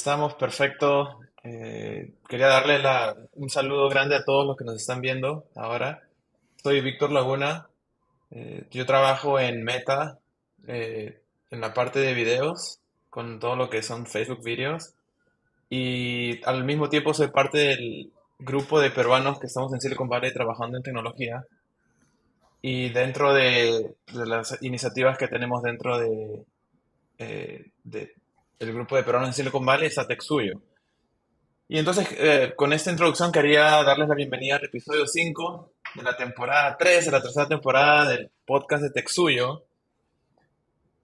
estamos, perfecto. Quería darle un saludo grande a todos los que nos están viendo ahora. Soy Víctor Laguna. Yo trabajo en Meta, en la parte de videos, con todo lo que son Facebook videos. Y al mismo tiempo soy parte del grupo de peruanos que estamos en Silicon Valley trabajando en tecnología. Y dentro de las iniciativas que tenemos dentro de el grupo de peruanos en Silicon Valley está TechSuyo. Y entonces, con esta introducción quería darles la bienvenida al episodio 5 de la temporada 3 de la tercera temporada del podcast de Texuyo.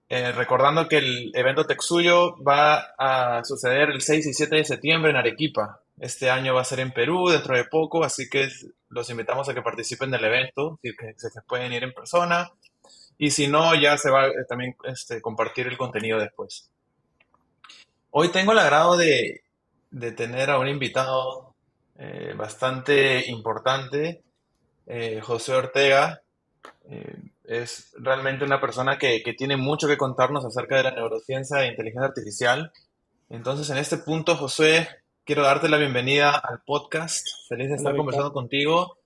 Recordando que el evento Texuyo va a suceder el 6 y 7 de septiembre en Arequipa. Este año va a ser en Perú dentro de poco, así que los invitamos a que participen del evento, si que se pueden ir en persona. Y si no, ya se va también compartir el contenido después. Hoy tengo el agrado de tener a un invitado bastante importante, José Ortega. Es realmente una persona que tiene mucho que contarnos acerca de la neurociencia e inteligencia artificial. Entonces, en este punto, José, quiero darte la bienvenida al podcast. Feliz de Hola, estar Víctor. conversando contigo.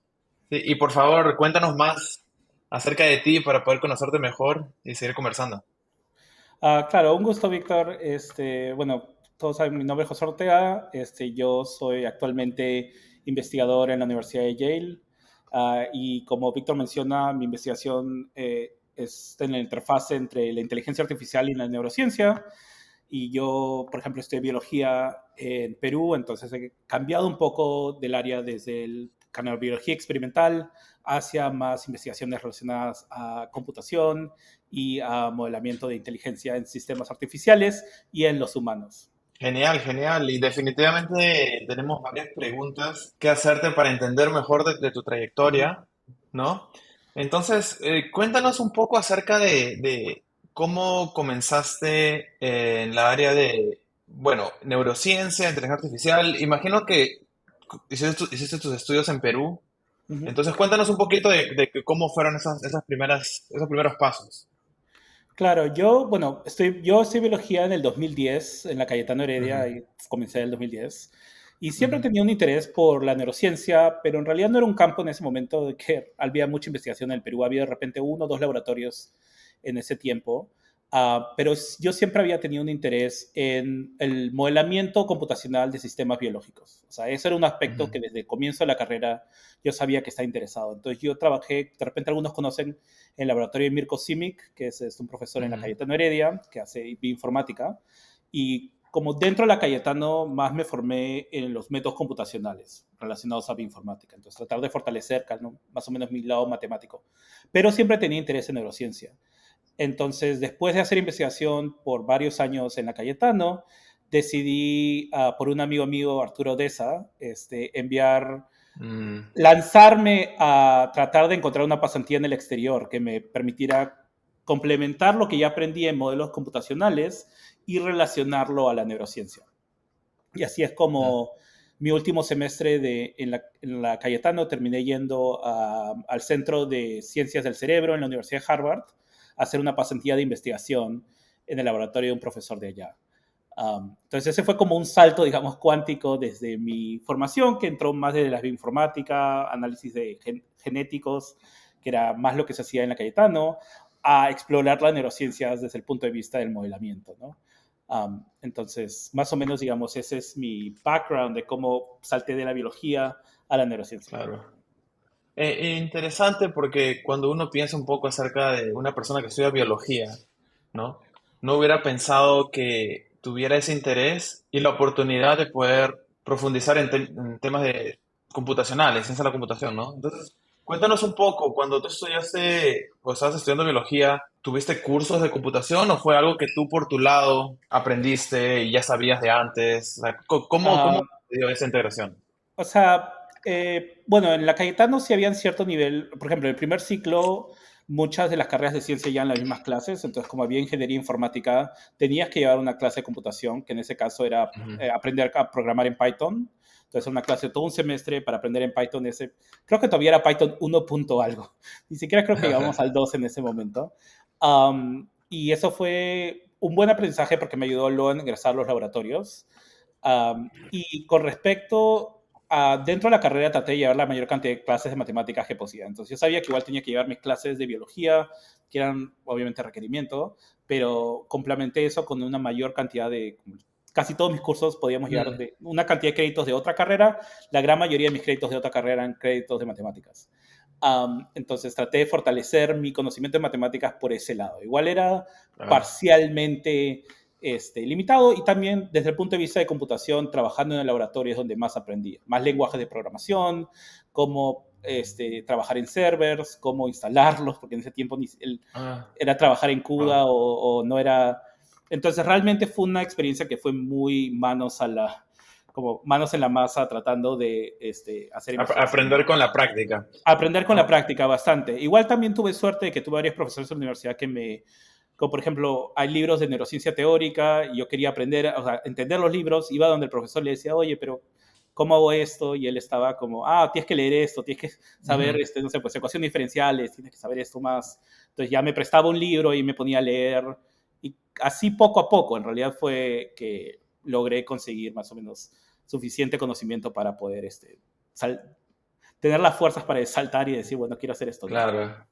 Sí, y por favor, cuéntanos más acerca de ti para poder conocerte mejor y seguir conversando. Claro, un gusto, Víctor. Bueno, todos saben, mi nombre es José Ortega. Yo soy actualmente investigador en la Universidad de Yale. Y como Víctor menciona, mi investigación es en la interfase entre la inteligencia artificial y la neurociencia. Y yo, por ejemplo, estudié biología en Perú, entonces he cambiado un poco del área desde el canal biología experimental hacia más investigaciones relacionadas a computación y a modelamiento de inteligencia en sistemas artificiales y en los humanos. Genial, genial. Y definitivamente tenemos varias preguntas que hacerte para entender mejor de tu Ujú. trayectoria, ¿no? Entonces, cuéntanos un poco acerca de cómo comenzaste en la área de, bueno, neurociencia, inteligencia artificial. Imagino que hiciste tus estudios en Perú. Ujú. Entonces, cuéntanos un poquito de cómo fueron esos primeros pasos. Claro, yo estudié biología en el 2010, en la Cayetano Heredia, Ujú, y comencé en el 2010. Y siempre ujú, tenía un interés por la neurociencia, pero en realidad no era un campo en ese momento de que había mucha investigación en el Perú. Había de repente uno o dos laboratorios en ese tiempo. Pero yo siempre había tenido un interés en el modelamiento computacional de sistemas biológicos. O sea, eso era un aspecto ujú, que desde el comienzo de la carrera yo sabía que estaba interesado. Entonces yo trabajé, de repente algunos conocen el laboratorio de Mirko Simic, que es un profesor en la ujú. Cayetano Heredia, que hace bioinformática. Y como dentro de la Cayetano, más me formé en los métodos computacionales relacionados a bioinformática. Entonces, tratar de fortalecer, ¿no?, más o menos mi lado matemático. Pero siempre tenía interés en neurociencia. Entonces, después de hacer investigación por varios años en la Cayetano, decidí, por un amigo mío, Arturo Deza, enviar Mm, lanzarme a tratar de encontrar una pasantía en el exterior que me permitiera complementar lo que ya aprendí en modelos computacionales y relacionarlo a la neurociencia. Y así es mm. como mi último semestre en la Cayetano terminé yendo al Centro de Ciencias del Cerebro en la Universidad de Harvard a hacer una pasantía de investigación en el laboratorio de un profesor de allá. Entonces ese fue como un salto, digamos, cuántico desde mi formación, que entró más desde la bioinformática, análisis de genéticos, que era más lo que se hacía en la Cayetano, a explorar las neurociencias desde el punto de vista del modelamiento, ¿no? Entonces, más o menos, digamos, ese es mi background de cómo salté de la biología a la neurociencia. Claro. Interesante porque cuando uno piensa un poco acerca de una persona que estudia biología, ¿no? No hubiera pensado que tuviera ese interés y la oportunidad de poder profundizar en temas de computacionales, ciencia de la computación, ¿no? Entonces, cuéntanos un poco, cuando tú estudiaste o estabas estudiando biología, ¿tuviste cursos de computación o fue algo que tú por tu lado aprendiste y ya sabías de antes? O sea, ¿cómo Uh, te dio esa integración? O sea, bueno, en la Cayetano sí había cierto nivel, por ejemplo, en el primer ciclo muchas de las carreras de ciencia ya en las mismas clases, entonces como había ingeniería informática, tenías que llevar una clase de computación, que en ese caso era Ujú. aprender a programar en Python. Entonces una clase todo un semestre para aprender en Python. Creo que todavía era Python 1 punto algo, ni siquiera creo que llegamos al 2 en ese momento. Y eso fue un buen aprendizaje porque me ayudó luego a ingresar a los laboratorios. Y con respecto a, dentro de la carrera traté de llevar la mayor cantidad de clases de matemáticas que podía. Entonces yo sabía que igual tenía que llevar mis clases de biología, que eran obviamente requerimiento, pero complementé eso con una mayor cantidad de, casi todos mis cursos podíamos llevar Mm, de una cantidad de créditos de otra carrera, la gran mayoría de mis créditos de otra carrera eran créditos de matemáticas. Entonces traté de fortalecer mi conocimiento de matemáticas por ese lado. Igual era claro. parcialmente limitado y también desde el punto de vista de computación, trabajando en el laboratorio es donde más aprendí. Más lenguajes de programación, cómo trabajar en servers, cómo instalarlos, porque en ese tiempo Ah, era trabajar en CUDA wow. o no era... Entonces realmente fue una experiencia que fue muy manos a la, como manos en la masa tratando de hacer investigación. Aprender con la práctica, Aprender con la ¿no? práctica bastante. Igual también tuve suerte de que tuve varios profesores en la universidad que me, como por ejemplo, hay libros de neurociencia teórica y yo quería aprender, o sea, entender los libros, iba donde el profesor le decía, oye, pero ¿cómo hago esto? Y él estaba como, tienes que leer esto, tienes que saber, Ujú. no sé, pues ecuaciones diferenciales, tienes que saber esto más. Entonces ya me prestaba un libro y me ponía a leer y así poco a poco, en realidad fue que logré conseguir más o menos suficiente conocimiento para poder tener las fuerzas para saltar y decir, bueno, quiero hacer esto, ¿no? Claro.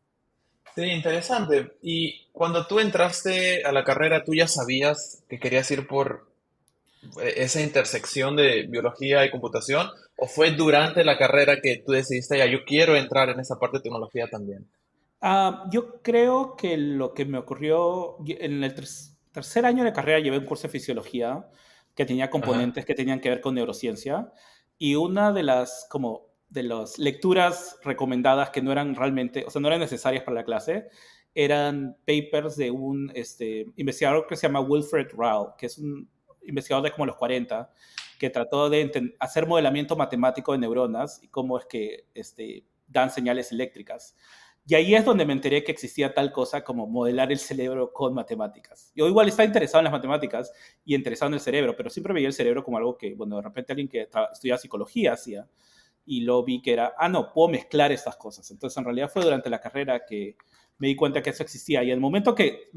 Sí, interesante. Y cuando tú entraste a la carrera, ¿tú ya sabías que querías ir por esa intersección de biología y computación? ¿O fue durante la carrera que tú decidiste, ya, yo quiero entrar en esa parte de tecnología también? Yo creo que lo que me ocurrió en el tercer año de carrera llevé un curso de fisiología que tenía Ajá. componentes que tenían que ver con neurociencia y una de las como de las lecturas recomendadas que no eran realmente, o sea, no eran necesarias para la clase, eran papers de un investigador que se llama Wilfred Rao, que es un investigador de como los 40, que trató de hacer modelamiento matemático de neuronas y cómo es que dan señales eléctricas. Y ahí es donde me enteré que existía tal cosa como modelar el cerebro con matemáticas. Yo igual estaba interesado en las matemáticas y interesado en el cerebro, pero siempre veía el cerebro como algo que, bueno, de repente alguien que estudiaba psicología hacía. Y lo vi que era, no, puedo mezclar estas cosas. Entonces, en realidad fue durante la carrera que me di cuenta que eso existía. Y en el momento que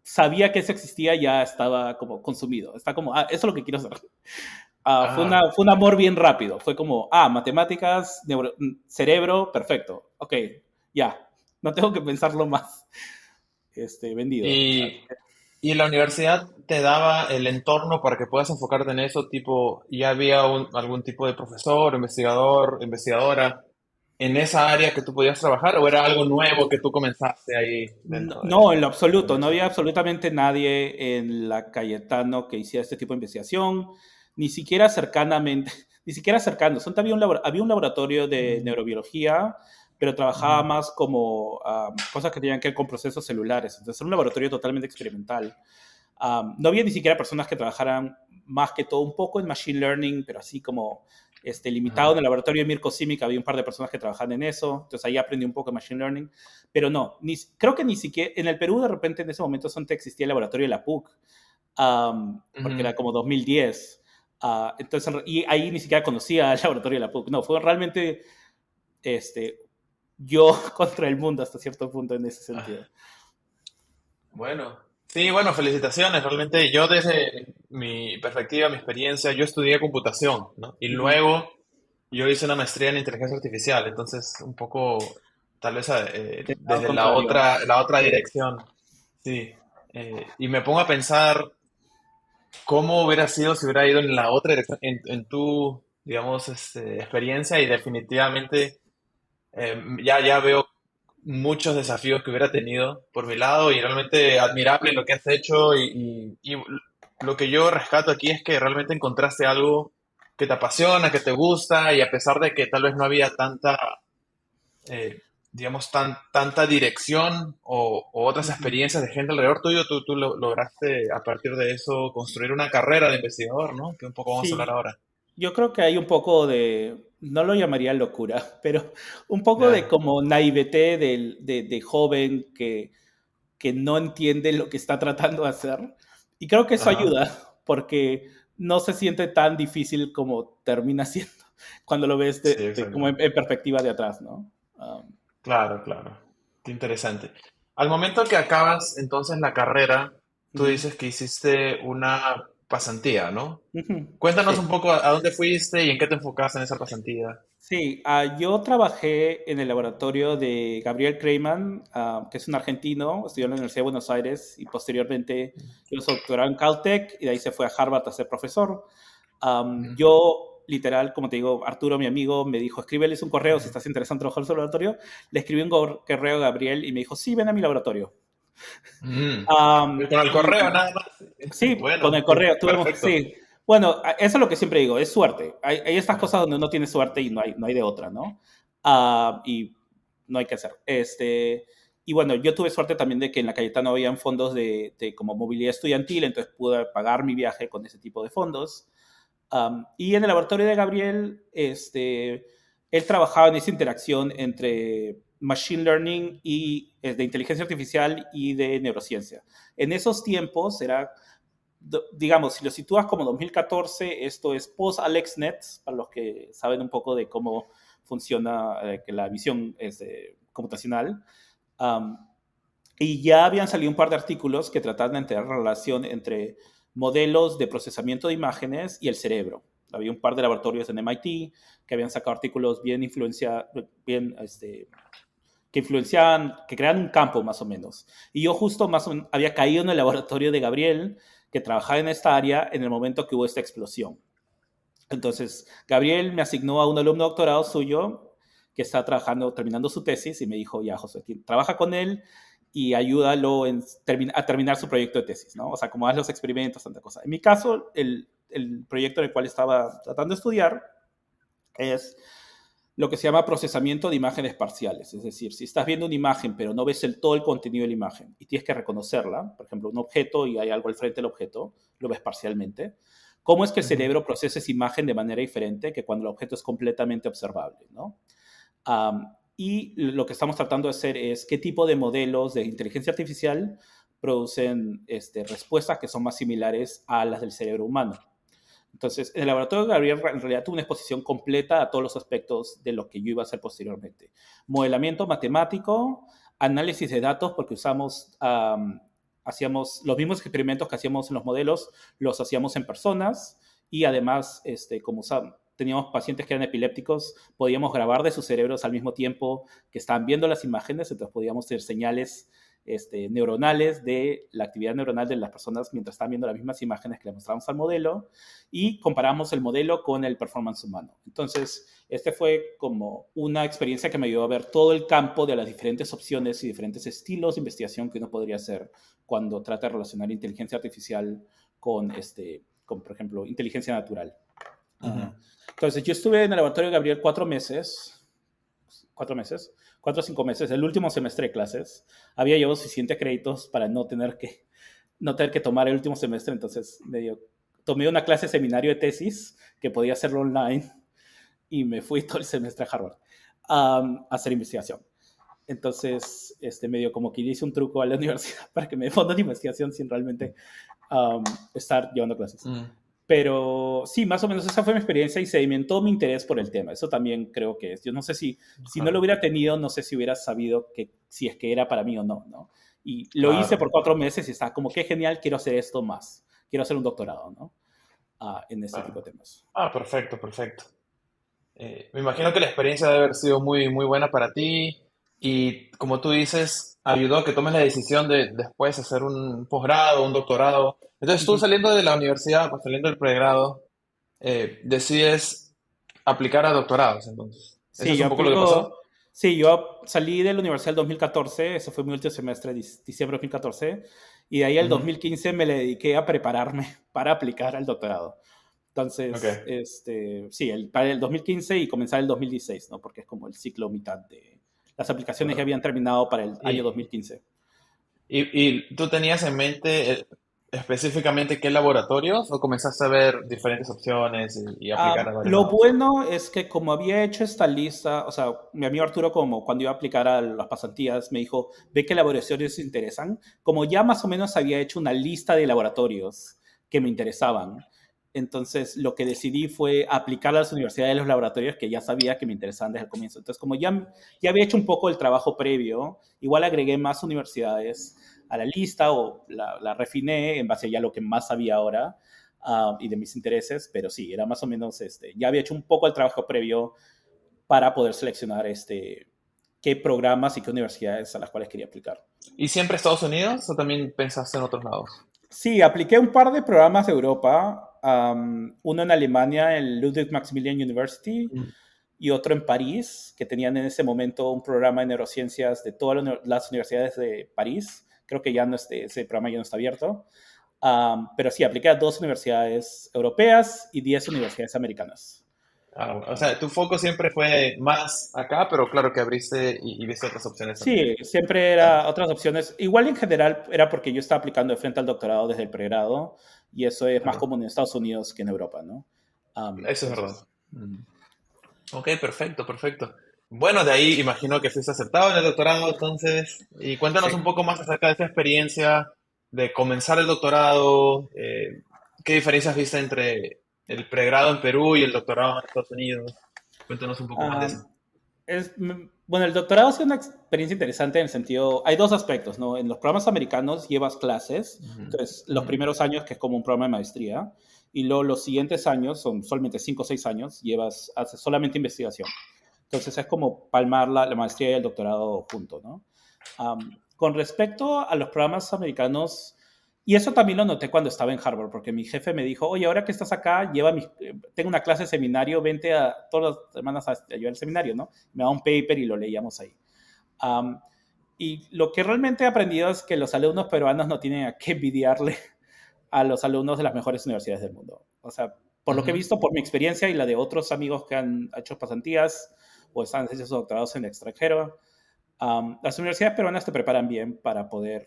sabía que eso existía, ya estaba como consumido. Está como, eso es lo que quiero hacer. Ah, Fue un amor bien rápido. Fue como, matemáticas, cerebro, perfecto. Ok, ya. No tengo que pensarlo más. Vendido. y, y la universidad te daba el entorno para que puedas enfocarte en eso, tipo, ¿ya había algún tipo de profesor, investigador, investigadora en esa área que tú podías trabajar o era algo nuevo que tú comenzaste ahí No, dentro no, en lo de la absoluto. No universidad? había absolutamente nadie en la Cayetano que hiciera este tipo de investigación, ni siquiera cercanamente, ni siquiera cercano. Había un laboratorio de Mm, neurobiología, pero trabajaba ujú. más como cosas que tenían que ver con procesos celulares. Entonces era un laboratorio totalmente experimental. No había ni siquiera personas que trabajaran más que todo un poco en Machine Learning, pero así como limitado en Ajá. el laboratorio de Mirko Simic, había un par de personas que trabajaban en eso, entonces ahí aprendí un poco de Machine Learning, pero no, creo que ni siquiera, en el Perú de repente en ese momento solo existía el laboratorio de la PUC, porque Ujú. era como 2010, entonces, y ahí ni siquiera conocía el laboratorio de la PUC, no, fue realmente yo contra el mundo hasta cierto punto en ese Ah, sentido. bueno, sí, bueno, felicitaciones. Realmente yo desde mi perspectiva, mi experiencia, yo estudié computación, ¿no? Y Ujú. luego yo hice una maestría en inteligencia artificial, entonces un poco tal vez Del lado desde contrario. la otra dirección, sí. Y me pongo a pensar cómo hubiera sido si hubiera ido en la otra dirección, en tu, digamos, experiencia y definitivamente ya veo muchos desafíos que hubiera tenido por mi lado y realmente admirable lo que has hecho y lo que yo rescato aquí es que realmente encontraste algo que te apasiona, que te gusta y a pesar de que tal vez no había tanta, digamos, tanta dirección o otras Ujú. experiencias de gente alrededor tuyo, tú lograste a partir de eso construir una carrera de investigador, ¿no? Que un poco vamos a hablar Sí, ahora. yo creo que hay un poco de, no lo llamaría locura, pero un poco de Ya. como naivete de joven que no entiende lo que está tratando de hacer. Y creo que eso Ajá. ayuda, porque no se siente tan difícil como termina siendo cuando lo ves Sí, como exacto. en perspectiva de atrás, ¿no? Claro, claro. Qué interesante. Al momento que acabas entonces la carrera, tú Ujú. dices que hiciste una. pasantía, ¿no? Ujú. Cuéntanos un Sí. poco a dónde fuiste y en qué te enfocaste en esa pasantía. Sí, yo trabajé en el laboratorio de Gabriel Kreiman, que es un argentino, estudió en la Universidad de Buenos Aires y posteriormente hizo su doctorado en Caltech y de ahí se fue a Harvard a ser profesor. Yo, literal, como te digo, Arturo, mi amigo, me dijo, escríbeles un correo si estás interesado en trabajar en su laboratorio. Le escribí un correo a Gabriel y me dijo, sí, ven a mi laboratorio. Mm. Um, Con el correo y nada más. sí, con Bueno, el correo tuvimos, perfecto. sí. Bueno, eso es lo que siempre digo, es suerte. Hay estas cosas donde uno tiene suerte y no hay de otra, ¿no? Y no hay que hacer. Y bueno, yo tuve suerte también de que en la Cayetano habían fondos de como movilidad estudiantil, entonces pude pagar mi viaje con ese tipo de fondos. Y en el laboratorio de Gabriel, él trabajaba en esa interacción entre machine learning y de inteligencia artificial y de neurociencia. En esos tiempos era, digamos, si lo sitúas como 2014, esto es post AlexNet, para los que saben un poco de cómo funciona que la visión computacional. Um, y ya habían salido un par de artículos que trataban de entender la relación entre modelos de procesamiento de imágenes y el cerebro. Había un par de laboratorios en MIT que habían sacado artículos bien que influenciaban, que creaban un campo más o menos. Y yo justo más o menos había caído en el laboratorio de Gabriel, que trabajaba en esta área en el momento que hubo esta explosión. Entonces, Gabriel me asignó a un alumno de doctorado suyo que está trabajando, terminando su tesis, y me dijo, ya, José, trabaja con él y ayúdalo a terminar su proyecto de tesis, ¿no? O sea, como haz los experimentos, tanta cosa. En mi caso, el proyecto en el cual estaba tratando de estudiar es lo que se llama procesamiento de imágenes parciales. Es decir, si estás viendo una imagen pero no ves todo el contenido de la imagen y tienes que reconocerla, por ejemplo, un objeto y hay algo al frente del objeto, lo ves parcialmente. ¿Cómo es que el Ujú. cerebro procesa esa imagen de manera diferente que cuando el objeto es completamente observable, ¿no? Um, y lo que estamos tratando de hacer es qué tipo de modelos de inteligencia artificial producen respuestas que son más similares a las del cerebro humano. Entonces, en el laboratorio de Gabriel en realidad tuve una exposición completa a todos los aspectos de lo que yo iba a hacer posteriormente. Modelamiento matemático, análisis de datos, porque hacíamos los mismos experimentos que hacíamos en los modelos, los hacíamos en personas y además, como teníamos pacientes que eran epilépticos, podíamos grabar de sus cerebros al mismo tiempo que estaban viendo las imágenes, entonces podíamos tener señales neuronales de la actividad neuronal de las personas mientras estaban viendo las mismas imágenes que le mostramos al modelo y comparamos el modelo con el performance humano. Entonces, fue como una experiencia que me ayudó a ver todo el campo de las diferentes opciones y diferentes estilos de investigación que uno podría hacer cuando trata de relacionar inteligencia artificial con por ejemplo, inteligencia natural. Ujú. Uh, entonces, yo estuve en el laboratorio de Gabriel 4 meses, 4 o 5 meses, el último semestre de clases. Había llevado suficientes créditos para no tener que tomar el último semestre, entonces tomé una clase de seminario de tesis que podía hacerlo online y me fui todo el semestre a Harvard a hacer investigación. Entonces, medio como que hice un truco a la universidad para que me dé fondos de investigación sin realmente estar llevando clases. Mm. Pero sí, más o menos esa fue mi experiencia y sedimentó mi interés por el tema. Eso también creo que es. Yo no sé si no lo Claro, hubiera tenido, no sé si hubiera sabido si es que era para mí o no, ¿no? Y lo hice claro, por 4 meses y está como que genial, quiero hacer esto más. Quiero hacer un doctorado, ¿no? En este tipo claro. de temas. Ah, perfecto, perfecto. Me imagino que la experiencia debe haber sido muy, muy buena para ti y, como tú dices, ayudó a que tomes la decisión de después hacer un posgrado, un doctorado. Entonces, tú Ujú. saliendo de la universidad, pues saliendo del pregrado, decides aplicar a doctorados, entonces. ¿Eso Sí, es yo un poco lo que pasó? aplico. Sí, yo salí de la universidad en 2014, ese fue mi último semestre, diciembre de 2014, y de ahí al Ujú. 2015 me le dediqué a prepararme para aplicar al doctorado. Ok. Entonces, sí, para el 2015 y comenzar el 2016, ¿no? Porque es como el ciclo mitad de... Las aplicaciones ya Claro. habían terminado para el año ¿Y, 2015. y tú tenías en mente específicamente qué laboratorios o comenzaste a ver diferentes opciones y aplicar a varios Lo lados? bueno es que como había hecho esta lista, o sea, mi amigo Arturo, como cuando iba a aplicar a las pasantías, me dijo, ve qué laboratorios te interesan. Como ya más o menos había hecho una lista de laboratorios que me interesaban, entonces lo que decidí fue aplicar a las universidades de los laboratorios que ya sabía que me interesaban desde el comienzo. Entonces, como ya había hecho un poco el trabajo previo, igual agregué más universidades a la lista o la refiné en base a ya lo que más sabía ahora. y de mis intereses, pero sí, era más o menos, ya había hecho un poco el trabajo previo para poder seleccionar qué programas y qué universidades a las cuales quería aplicar. ¿Y siempre Estados Unidos o también pensaste en otros lados? Sí, apliqué un par de programas de Europa, uno en Alemania, el Ludwig Maximilian University, Mm. y otro en París, que tenían en ese momento un programa de neurociencias de todas las universidades de París. Creo que ya no ese programa ya no está abierto. Pero sí, apliqué a 2 universidades europeas y 10 universidades americanas. O sea, tu foco siempre fue más acá, pero claro que abriste y viste otras opciones también. Sí, siempre Claro, era otras opciones. Igual en general era porque yo estaba aplicando de frente al doctorado desde el pregrado y eso es más claro. común en Estados Unidos que en Europa, ¿no? Eso es verdad. Entonces, Ok, perfecto, perfecto. Bueno, de ahí imagino que fuiste aceptado en el doctorado, entonces, y cuéntanos sí. un poco más acerca de esa experiencia de comenzar el doctorado, qué diferencias viste entre el pregrado en Perú y el doctorado en Estados Unidos. Cuéntanos un poco más de eso. Um, bueno, el doctorado ha sido una experiencia interesante en el sentido, hay dos aspectos, ¿no? En los programas americanos llevas clases, Ujú, entonces los ujú. primeros años, que es como un programa de maestría, y luego los siguientes años, son solamente 5 o 6 años, haces solamente investigación. Entonces es como palmar la maestría y el doctorado junto, ¿no? Con respecto a los programas americanos, y eso también lo noté cuando estaba en Harvard, porque mi jefe me dijo, oye, ahora que estás acá, tengo una clase de seminario, vente todas las semanas a llevar el seminario, ¿no? Me da un paper y lo leíamos ahí. Um, y lo que realmente he aprendido es que los alumnos peruanos no tienen a qué envidiarle a los alumnos de las mejores universidades del mundo. O sea, por lo que he Ujú. visto, por mi experiencia y la de otros amigos que han hecho pasantías o están haciendo sus doctorados en el extranjero, las universidades peruanas te preparan bien para poder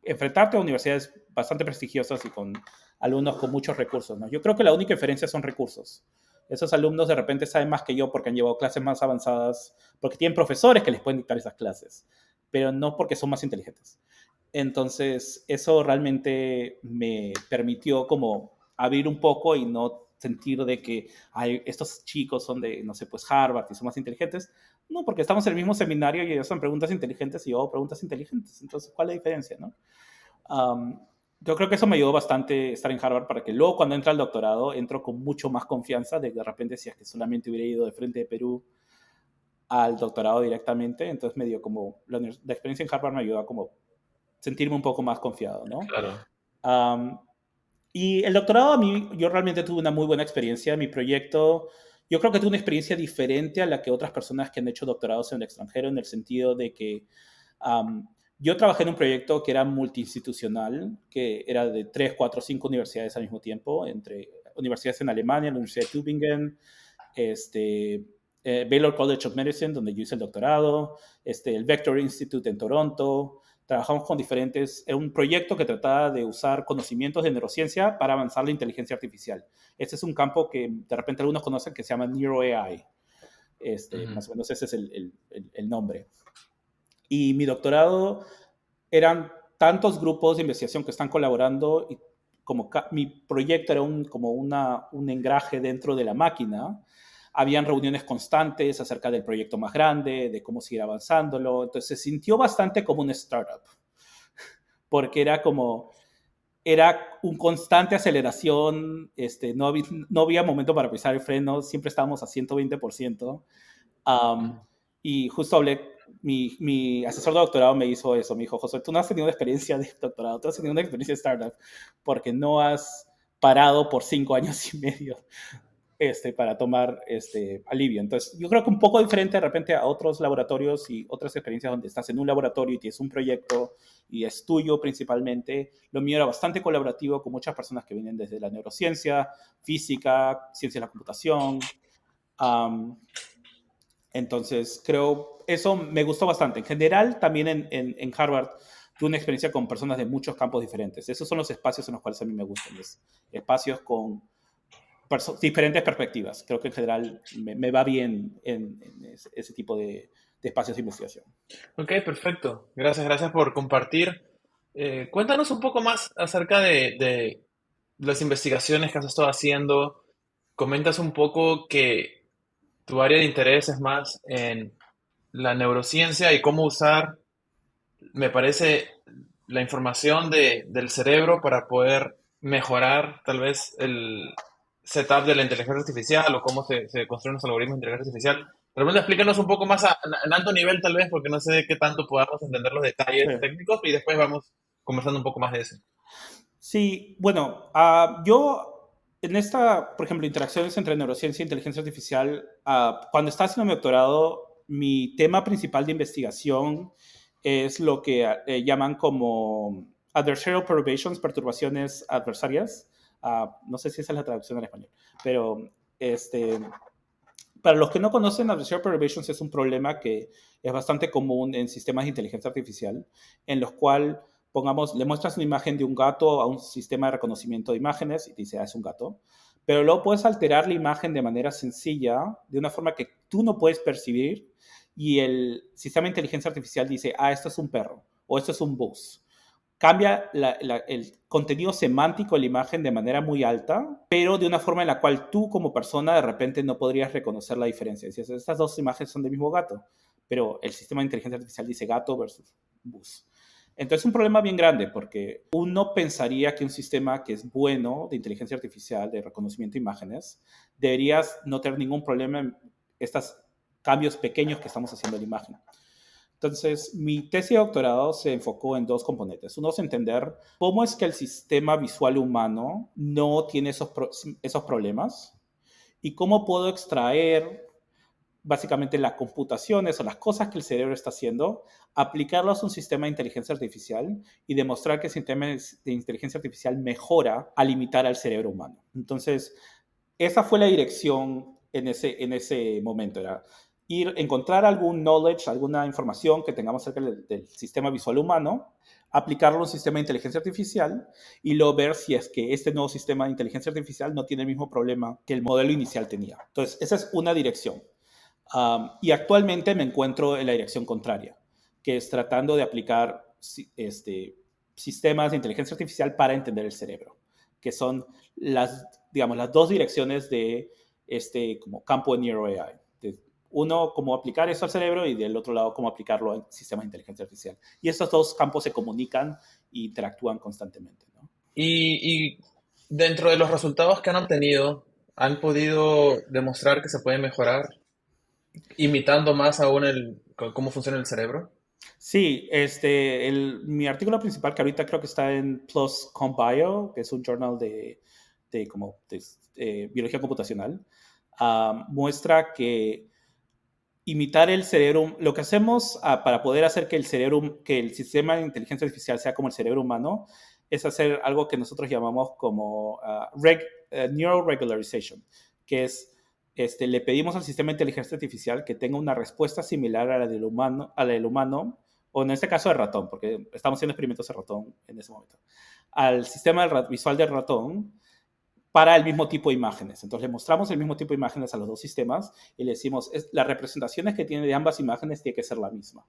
enfrentarte a universidades bastante prestigiosas y con alumnos con muchos recursos, ¿no? Yo creo que la única diferencia son recursos. Esos alumnos de repente saben más que yo porque han llevado clases más avanzadas, porque tienen profesores que les pueden dictar esas clases, pero no porque son más inteligentes. Entonces, eso realmente me permitió como abrir un poco y no sentir de que estos chicos son de, no sé, pues Harvard y son más inteligentes. No, porque estamos en el mismo seminario y ellos hacen preguntas inteligentes y yo hago preguntas inteligentes. Entonces, ¿cuál es la diferencia, no? Um, yo creo que eso me ayudó bastante estar en Harvard para que luego cuando entra al doctorado entro con mucho más confianza de repente si es que solamente hubiera ido de frente de Perú al doctorado directamente, entonces me dio como, la experiencia en Harvard me ayudó a como sentirme un poco más confiado, ¿no? Claro. Um, y el doctorado a mí, yo realmente tuve una muy buena experiencia. Mi proyecto, yo creo que tuve una experiencia diferente a la que otras personas que han hecho doctorados en el extranjero, en el sentido de que yo trabajé en un proyecto que era multiinstitucional, que era de 3, 4, 5 universidades al mismo tiempo, entre universidades en Alemania, la Universidad de Tübingen, este, Baylor College of Medicine, donde yo hice el doctorado, el Vector Institute en Toronto. Trabajamos con diferentes, era un proyecto que trataba de usar conocimientos de neurociencia para avanzar la inteligencia artificial. Este es un campo que de repente algunos conocen que se llama Neuro AI. Ujú. Más o menos ese es el nombre. Y mi doctorado eran tantos grupos de investigación que están colaborando y como mi proyecto era como un engraje dentro de la máquina, habían reuniones constantes acerca del proyecto más grande, de cómo seguir avanzándolo. Entonces se sintió bastante como un startup, porque era un constante aceleración, no había momento para pisar el freno, siempre estábamos a 120%. Um, Ujú. y justo mi asesor de doctorado me hizo eso, me dijo, José, tú no has tenido una experiencia de doctorado, tú has tenido una experiencia de startup, porque no has parado por 5 años y medio para tomar alivio. Entonces, yo creo que un poco diferente de repente a otros laboratorios y otras experiencias donde estás en un laboratorio y tienes un proyecto y es tuyo principalmente. Lo mío era bastante colaborativo con muchas personas que vienen desde la neurociencia, física, ciencia de la computación. Um, entonces, creo, eso me gustó bastante. En general, también en Harvard tuve una experiencia con personas de muchos campos diferentes. Esos son los espacios en los cuales a mí me gustan, espacios con diferentes perspectivas. Creo que en general me va bien en ese tipo de espacios de investigación. Ok, perfecto. Gracias, gracias por compartir. Cuéntanos un poco más acerca de las investigaciones que has estado haciendo. Comentas un poco que tu área de interés es más en la neurociencia y cómo usar, me parece, la información del cerebro para poder mejorar tal vez el setup de la inteligencia artificial o cómo se construyen los algoritmos de inteligencia artificial. Pero bueno, explícanos un poco más en alto nivel tal vez, porque no sé qué tanto podamos entender los Sí. detalles técnicos y después vamos conversando un poco más de eso. Sí, bueno, yo en esta, por ejemplo, interacciones entre neurociencia e inteligencia artificial, cuando estaba haciendo mi doctorado, mi tema principal de investigación es lo que llaman como adversarial perturbations, perturbaciones adversarias. No sé si esa es la traducción al español, pero este, para los que no conocen, adversarial perturbations es un problema que es bastante común en sistemas de inteligencia artificial, en los cuales, pongamos, le muestras una imagen de un gato a un sistema de reconocimiento de imágenes y te dice, es un gato, pero luego puedes alterar la imagen de manera sencilla, de una forma que tú no puedes percibir, y el sistema de inteligencia artificial dice, esto es un perro, o esto es un bus. Cambia el contenido semántico de la imagen de manera muy alta, pero de una forma en la cual tú como persona de repente no podrías reconocer la diferencia. Dices, estas dos imágenes son del mismo gato, pero el sistema de inteligencia artificial dice gato versus bus. Entonces es un problema bien grande porque uno pensaría que un sistema que es bueno de inteligencia artificial, de reconocimiento de imágenes, debería no tener ningún problema en estos cambios pequeños que estamos haciendo en la imagen. Entonces, mi tesis de doctorado se enfocó en dos componentes. Uno es entender cómo es que el sistema visual humano no tiene esos problemas y cómo puedo extraer básicamente las computaciones o las cosas que el cerebro está haciendo, aplicarlas a un sistema de inteligencia artificial y demostrar que el sistema de inteligencia artificial mejora al imitar al cerebro humano. Entonces, esa fue la dirección en ese momento. Era encontrar algún knowledge, alguna información que tengamos acerca del sistema visual humano, aplicarlo a un sistema de inteligencia artificial y luego ver si es que este nuevo sistema de inteligencia artificial no tiene el mismo problema que el modelo inicial tenía. Entonces, esa es una dirección. Y actualmente me encuentro en la dirección contraria, que es tratando de aplicar sistemas de inteligencia artificial para entender el cerebro, que son digamos, las dos direcciones de como campo de Neuro AI. Uno, cómo aplicar eso al cerebro y del otro lado, cómo aplicarlo en sistemas de inteligencia artificial. Y estos dos campos se comunican e interactúan constantemente, ¿no? Y dentro de los resultados que han obtenido, ¿han podido demostrar que se puede mejorar imitando más aún cómo funciona el cerebro? Sí, mi artículo principal, que ahorita creo que está en PLOS CompBio, que es un journal de biología computacional, muestra que imitar el cerebro, lo que hacemos para poder hacer que que el sistema de inteligencia artificial sea como el cerebro humano, es hacer algo que nosotros llamamos como neural regularization, que es le pedimos al sistema de inteligencia artificial que tenga una respuesta similar a la del humano, o en este caso de ratón, porque estamos haciendo experimentos de ratón en ese momento, al sistema visual del ratón para el mismo tipo de imágenes. Entonces le mostramos el mismo tipo de imágenes a los dos sistemas y le decimos, las representaciones que tiene de ambas imágenes tiene que ser la misma.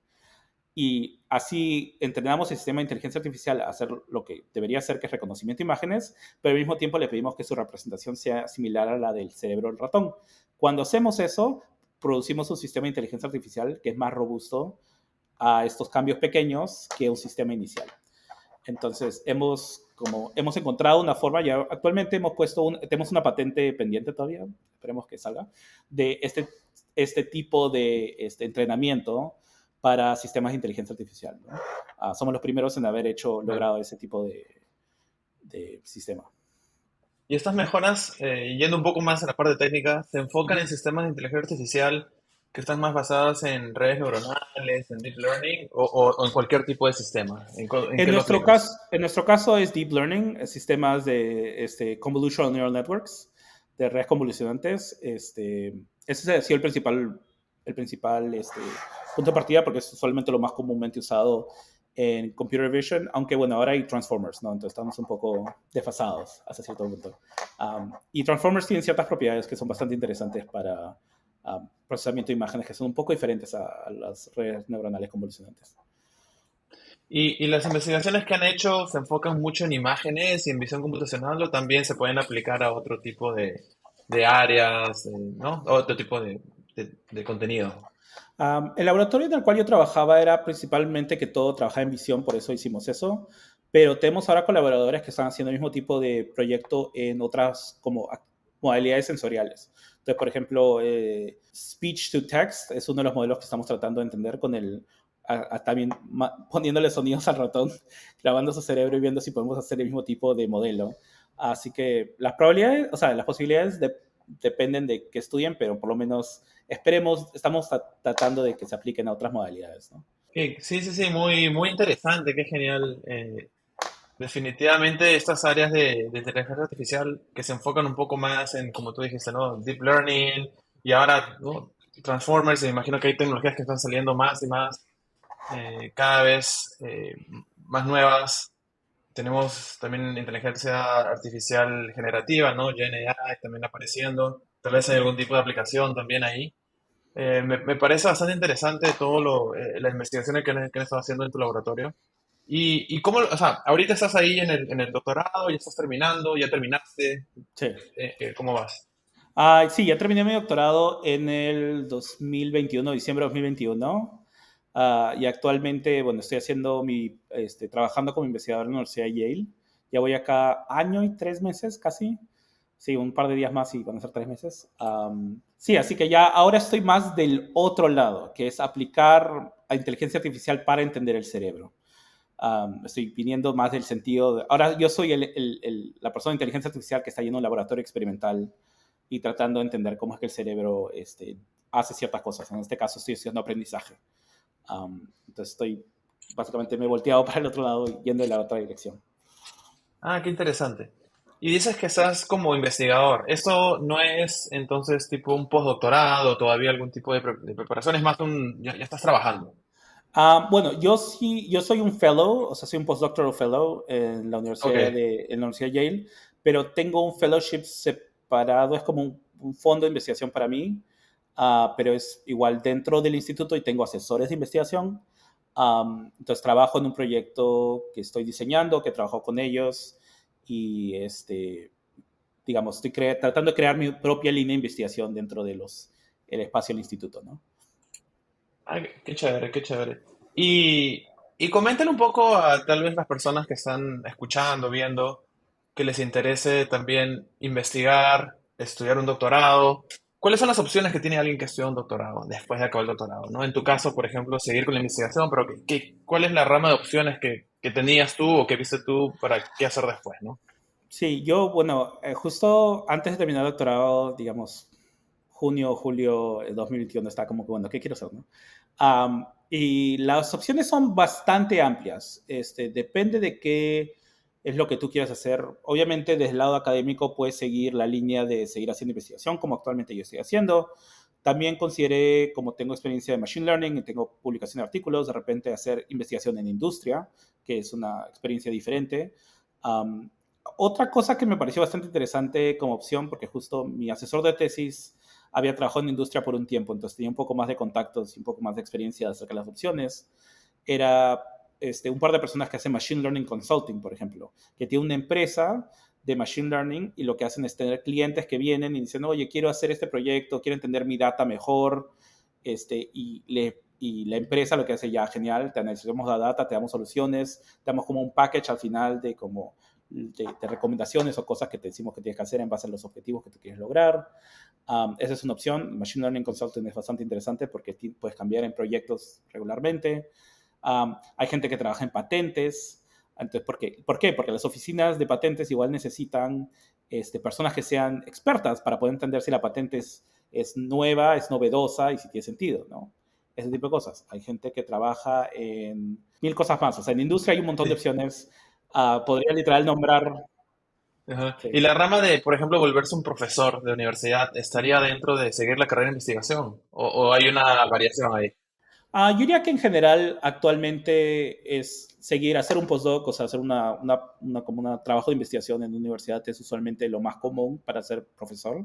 Y así entrenamos el sistema de inteligencia artificial a hacer lo que debería hacer, que es reconocimiento de imágenes, pero al mismo tiempo le pedimos que su representación sea similar a la del cerebro del ratón. Cuando hacemos eso, producimos un sistema de inteligencia artificial que es más robusto a estos cambios pequeños que un sistema inicial. Entonces, hemos encontrado una forma, ya actualmente tenemos una patente pendiente todavía, esperemos que salga, de este tipo de entrenamiento para sistemas de inteligencia artificial, ¿no? Somos los primeros en haber Claro. logrado ese tipo de sistema. Y estas mejoras, yendo un poco más a la parte técnica, se enfocan Ujú. en sistemas de inteligencia artificial que están más basadas en redes neuronales, en deep learning o en cualquier tipo de sistema. ¿En qué lo aplicas? En nuestro caso es Deep Learning, sistemas de Convolutional Neural Networks, de redes convolucionantes. Ese ha sido el principal punto de partida porque es usualmente lo más comúnmente usado en Computer Vision, aunque bueno, ahora hay Transformers, ¿no? Entonces estamos un poco desfasados hasta cierto punto. Y Transformers tienen ciertas propiedades que son bastante interesantes para procesamiento de imágenes que son un poco diferentes a las redes neuronales convolucionantes. Y las investigaciones que han hecho se enfocan mucho en imágenes y en visión computacional o también se pueden aplicar a otro tipo de áreas, ¿no? Otro tipo de de contenido. El laboratorio en el cual yo trabajaba era principalmente que todo trabajaba en visión, por eso hicimos eso, pero tenemos ahora colaboradores que están haciendo el mismo tipo de proyecto en otras como modalidades sensoriales. Entonces, por ejemplo, speech to text es uno de los modelos que estamos tratando de entender con también poniéndole sonidos al ratón, grabando su cerebro y viendo si podemos hacer el mismo tipo de modelo. Así que las probabilidades, o sea, las posibilidades dependen de que estudien, pero por lo menos esperemos, estamos tratando de que se apliquen a otras modalidades, ¿no? Sí, sí, sí, muy, muy interesante, qué genial. Definitivamente estas áreas de inteligencia artificial que se enfocan un poco más en, como tú dijiste, ¿no? Deep Learning y ahora, ¿no? Transformers, me imagino que hay tecnologías que están saliendo más y más, cada vez más nuevas. Tenemos también inteligencia artificial generativa, ¿no? GenAI también apareciendo. Tal vez hay algún tipo de aplicación también ahí. Me parece bastante interesante todo las investigaciones que han estado haciendo en tu laboratorio. Y cómo, o sea, ahorita estás ahí en el doctorado, ya estás terminando, ya terminaste, Sí. ¿cómo vas? Sí, ya terminé mi doctorado en el 2021, diciembre de 2021. Y actualmente, bueno, estoy haciendo trabajando como investigador en la Universidad de Yale. Ya voy acá año y 3 meses casi. Sí, un par de días más y van a ser 3 meses. Sí, así que ya ahora estoy más del otro lado, que es aplicar a inteligencia artificial para entender el cerebro. Estoy viniendo más del sentido ahora yo soy la persona de inteligencia artificial que está yendo a un laboratorio experimental y tratando de entender cómo es que el cerebro hace ciertas cosas. En este caso estoy haciendo aprendizaje. Entonces básicamente me he volteado para el otro lado y yendo en la otra dirección. Ah, qué interesante. Y dices que estás como investigador. ¿Esto no es entonces tipo un postdoctorado, todavía algún tipo de preparación? Es más ya estás trabajando. Bueno, yo sí, yo soy un fellow, o sea, soy un postdoctoral fellow en la Ok. Universidad de Yale, pero tengo un fellowship separado, es como un fondo de investigación para mí, pero es igual dentro del instituto y tengo asesores de investigación. Entonces trabajo en un proyecto que estoy diseñando, que trabajo con ellos y digamos, estoy tratando de crear mi propia línea de investigación dentro de el espacio del instituto, ¿no? Ah, qué chévere, qué chévere. Y coméntale un poco a tal vez las personas que están escuchando, viendo, que les interese también investigar, estudiar un doctorado. ¿Cuáles son las opciones que tiene alguien que estudia un doctorado después de acabar el doctorado? ¿No? En tu caso, por ejemplo, seguir con la investigación, pero ¿cuál es la rama de opciones que tenías tú o que viste tú para qué hacer después, ¿no? Sí, yo, bueno, justo antes de terminar el doctorado, digamos, junio, julio de 2021, está como que, bueno, ¿qué quiero hacer, no? Y las opciones son bastante amplias. Depende de qué es lo que tú quieras hacer. Obviamente, desde el lado académico, puedes seguir la línea de seguir haciendo investigación, como actualmente yo estoy haciendo. También consideré, como tengo experiencia de Machine Learning y tengo publicación de artículos, de repente hacer investigación en industria, que es una experiencia diferente. Um, Otra cosa que me pareció bastante interesante como opción, porque justo mi asesor de tesis había trabajado en industria por un tiempo, entonces tenía un poco más de contactos y un poco más de experiencia acerca de las opciones, era un par de personas que hacen Machine Learning Consulting, por ejemplo, que tiene una empresa de Machine Learning y lo que hacen es tener clientes que vienen y dicen, oye, quiero hacer este proyecto, quiero entender mi data mejor, y la empresa lo que hace ya, genial, te analizamos la data, te damos soluciones, te damos como un package al final de recomendaciones o cosas que te decimos que tienes que hacer en base a los objetivos que tú quieres lograr. Esa es una opción. Machine Learning Consulting es bastante interesante porque puedes cambiar en proyectos regularmente. Hay gente que trabaja en patentes. Entonces, ¿por qué? Porque las oficinas de patentes igual necesitan personas que sean expertas para poder entender si la patente es nueva, es novedosa y si tiene sentido, ¿no? Ese tipo de cosas. Hay gente que trabaja en mil cosas más. O sea, en industria hay un montón de Sí. opciones. Podría literal nombrar. Ajá. Y Sí. la rama de, por ejemplo, volverse un profesor de universidad, ¿estaría dentro de seguir la carrera de investigación? O hay una variación ahí? Yo diría que en general actualmente es seguir, hacer un postdoc, o sea, hacer como un trabajo de investigación en la universidad es usualmente lo más común para ser profesor.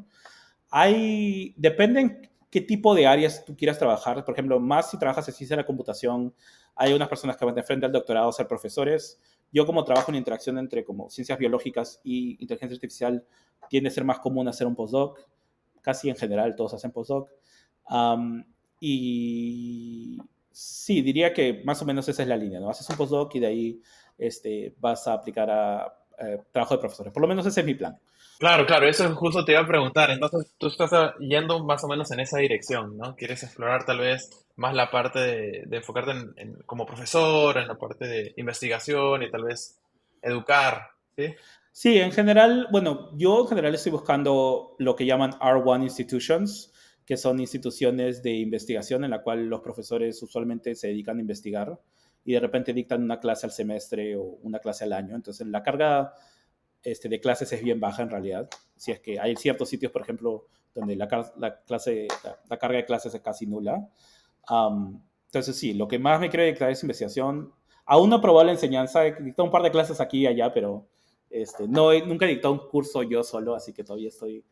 Depende en qué tipo de áreas tú quieras trabajar. Por ejemplo, más si trabajas en ciencia de la computación, hay unas personas que van de frente al doctorado a ser profesores. Yo como trabajo en interacción entre como ciencias biológicas y inteligencia artificial, tiende a ser más común hacer un postdoc. Casi en general todos hacen postdoc. Am, y sí, diría que más o menos esa es la línea, ¿no? Haces un postdoc y de ahí vas a aplicar a trabajo de profesores. Por lo menos ese es mi plan. Claro, claro, eso justo te iba a preguntar. Entonces, tú estás yendo más o menos en esa dirección, ¿no? Quieres explorar tal vez más la parte de enfocarte como profesor, en la parte de investigación y tal vez educar, ¿sí? Sí, en general, bueno, yo en general estoy buscando lo que llaman R1 institutions, que son instituciones de investigación en la cual los profesores usualmente se dedican a investigar y de repente dictan una clase al semestre o una clase al año. Entonces, la carga de clases es bien baja en realidad. Si es que hay ciertos sitios, por ejemplo, donde la carga de clases es casi nula. Entonces, sí, lo que más me quiero dedicar es investigación. Aún no he probado la enseñanza, he dictado un par de clases aquí y allá, pero nunca he dictado un curso yo solo, así que todavía estoy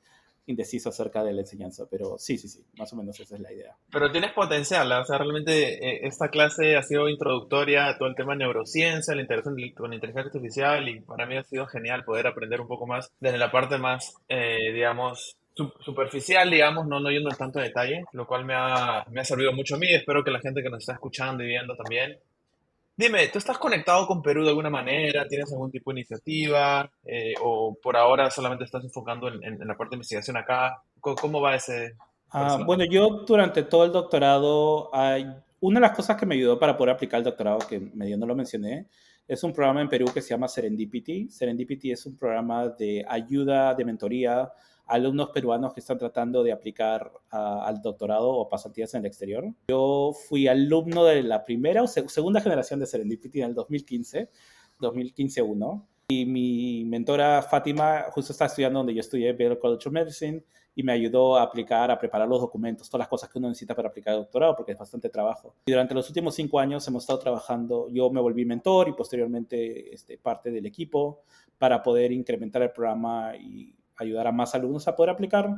indeciso acerca de la enseñanza, pero sí, sí, sí, más o menos esa es la idea. Pero tienes potencial, ¿ah? O sea, realmente esta clase ha sido introductoria a todo el tema de neurociencia, con la inteligencia artificial, y para mí ha sido genial poder aprender un poco más desde la parte más, digamos, superficial, digamos, no yendo en tanto detalle, lo cual me ha servido mucho a mí. Espero que la gente que nos está escuchando y viendo también. Dime, ¿tú estás conectado con Perú de alguna manera? ¿Tienes algún tipo de iniciativa? ¿O por ahora solamente estás enfocando en la parte de investigación acá? ¿Cómo va por ese lado? Bueno, yo durante todo el doctorado, una de las cosas que me ayudó para poder aplicar el doctorado, que medio no lo mencioné, es un programa en Perú que se llama Serendipity. Serendipity es un programa de ayuda, de mentoría a alumnos peruanos que están tratando de aplicar al doctorado o pasantías en el exterior. Yo fui alumno de la primera o segunda generación de Serendipity en el 2015, 2015-1. Y mi mentora Fátima justo está estudiando donde yo estudié, Baylor College of Medicine, y me ayudó a aplicar, a preparar los documentos, todas las cosas que uno necesita para aplicar el doctorado, porque es bastante trabajo. Y durante los últimos 5 años hemos estado trabajando, yo me volví mentor y posteriormente parte del equipo para poder incrementar el programa y ayudar a más alumnos a poder aplicar,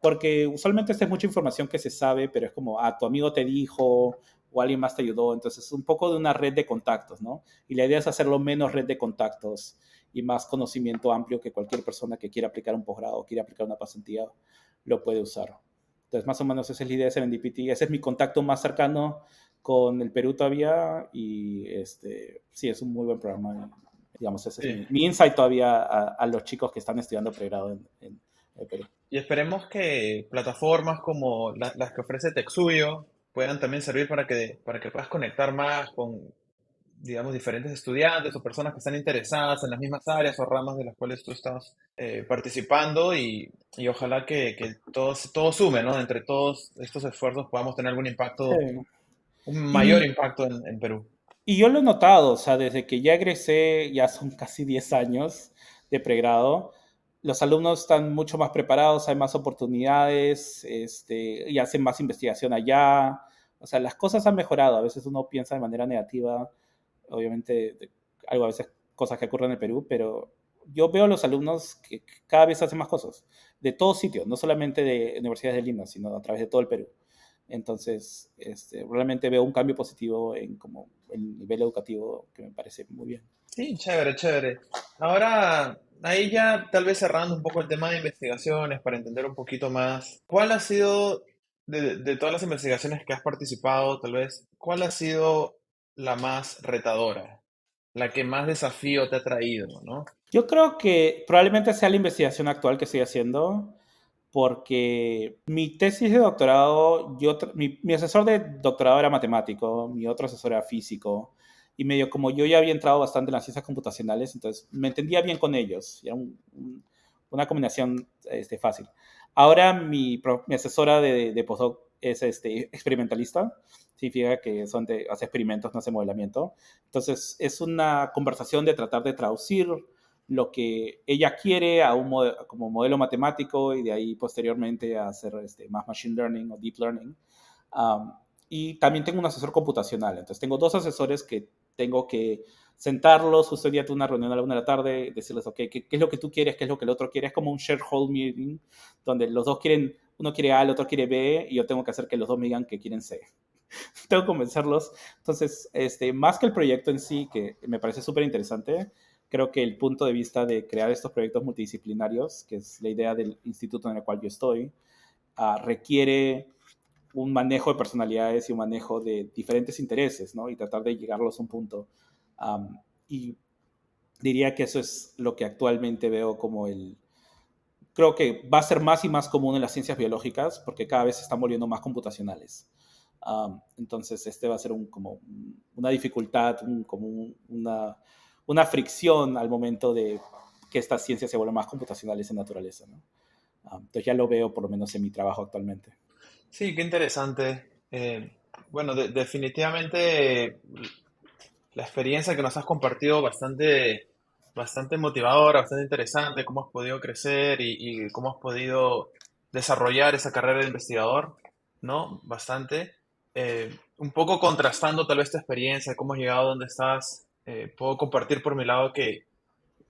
porque usualmente esta es mucha información que se sabe, pero es como, tu amigo te dijo o alguien más te ayudó, entonces es un poco de una red de contactos, ¿no? Y la idea es hacerlo menos red de contactos y más conocimiento amplio que cualquier persona que quiera aplicar un posgrado o quiera aplicar una pasantía lo puede usar. Entonces, más o menos esa es la idea de Serendipity. Ese es mi contacto más cercano con el Perú todavía y sí, es un muy buen programa. Digamos, ese es Sí. mi insight todavía a los chicos que están estudiando pregrado en el Perú. Y esperemos que plataformas como las que ofrece TechSuyo puedan también servir para que puedas conectar más con, digamos, diferentes estudiantes o personas que están interesadas en las mismas áreas o ramas de las cuales tú estás participando y ojalá que todo sume, ¿no? Entre todos estos esfuerzos podamos tener algún Sí. impacto, un mayor Y, impacto en Perú. y yo lo he notado, o sea, desde que ya egresé, ya son casi 10 años de pregrado, los alumnos están mucho más preparados, hay más oportunidades, y hacen más investigación allá. O sea, las cosas han mejorado. A veces uno piensa de manera negativa, obviamente, algo a veces cosas que ocurren en el Perú, pero yo veo a los alumnos que cada vez hacen más cosas, de todos sitios, no solamente de universidades de Lima, sino a través de todo el Perú. Entonces, realmente veo un cambio positivo en como el nivel educativo que me parece muy bien. Sí, chévere, chévere. Ahora, ahí ya tal vez cerrando un poco el tema de investigaciones para entender un poquito más, ¿cuál ha sido, de todas las investigaciones que has participado, tal vez, cuál ha sido la más retadora, la que más desafío te ha traído, ¿no? Yo creo que probablemente sea la investigación actual que estoy haciendo, porque mi tesis de doctorado, mi asesor de doctorado era matemático, mi otro asesor era físico, y medio como yo ya había entrado bastante en las ciencias computacionales, entonces me entendía bien con ellos, y era una combinación fácil. Ahora mi asesora de postdoc es experimentalista, significa que hace experimentos, no hace modelamiento. Entonces es una conversación de tratar de traducir lo que ella quiere a como modelo matemático y de ahí posteriormente a hacer más machine learning o deep learning. Um, y también tengo un asesor computacional. Entonces tengo dos asesores que tengo que sentarlos, justo hoy día tuve una reunión a la 1 de la tarde, decirles, ok, ¿qué es lo que tú quieres? ¿Qué es lo que el otro quiere? Es como un shareholder meeting, donde los dos quieren, uno quiere A, el otro quiere B, y yo tengo que hacer que los dos me digan que quieren C. Tengo que convencerlos. Entonces, más que el proyecto en sí, que me parece súper interesante, creo que el punto de vista de crear estos proyectos multidisciplinarios, que es la idea del instituto en el cual yo estoy, requiere un manejo de personalidades y un manejo de diferentes intereses, ¿no? Y tratar de llegarlos a un punto. Y diría que eso es lo que actualmente veo como creo que va a ser más y más común en las ciencias biológicas porque cada vez se están volviendo más computacionales. Entonces, este va a ser como una dificultad, una fricción al momento de que estas ciencias se vuelvan más computacionales en naturaleza, ¿no? Entonces ya lo veo por lo menos en mi trabajo actualmente. Sí, qué interesante. Bueno, definitivamente la experiencia que nos has compartido bastante motivadora, bastante interesante, cómo has podido crecer y cómo has podido desarrollar esa carrera de investigador, ¿no? Bastante. Un poco contrastando tal vez tu experiencia, cómo has llegado a donde estás. Puedo compartir por mi lado que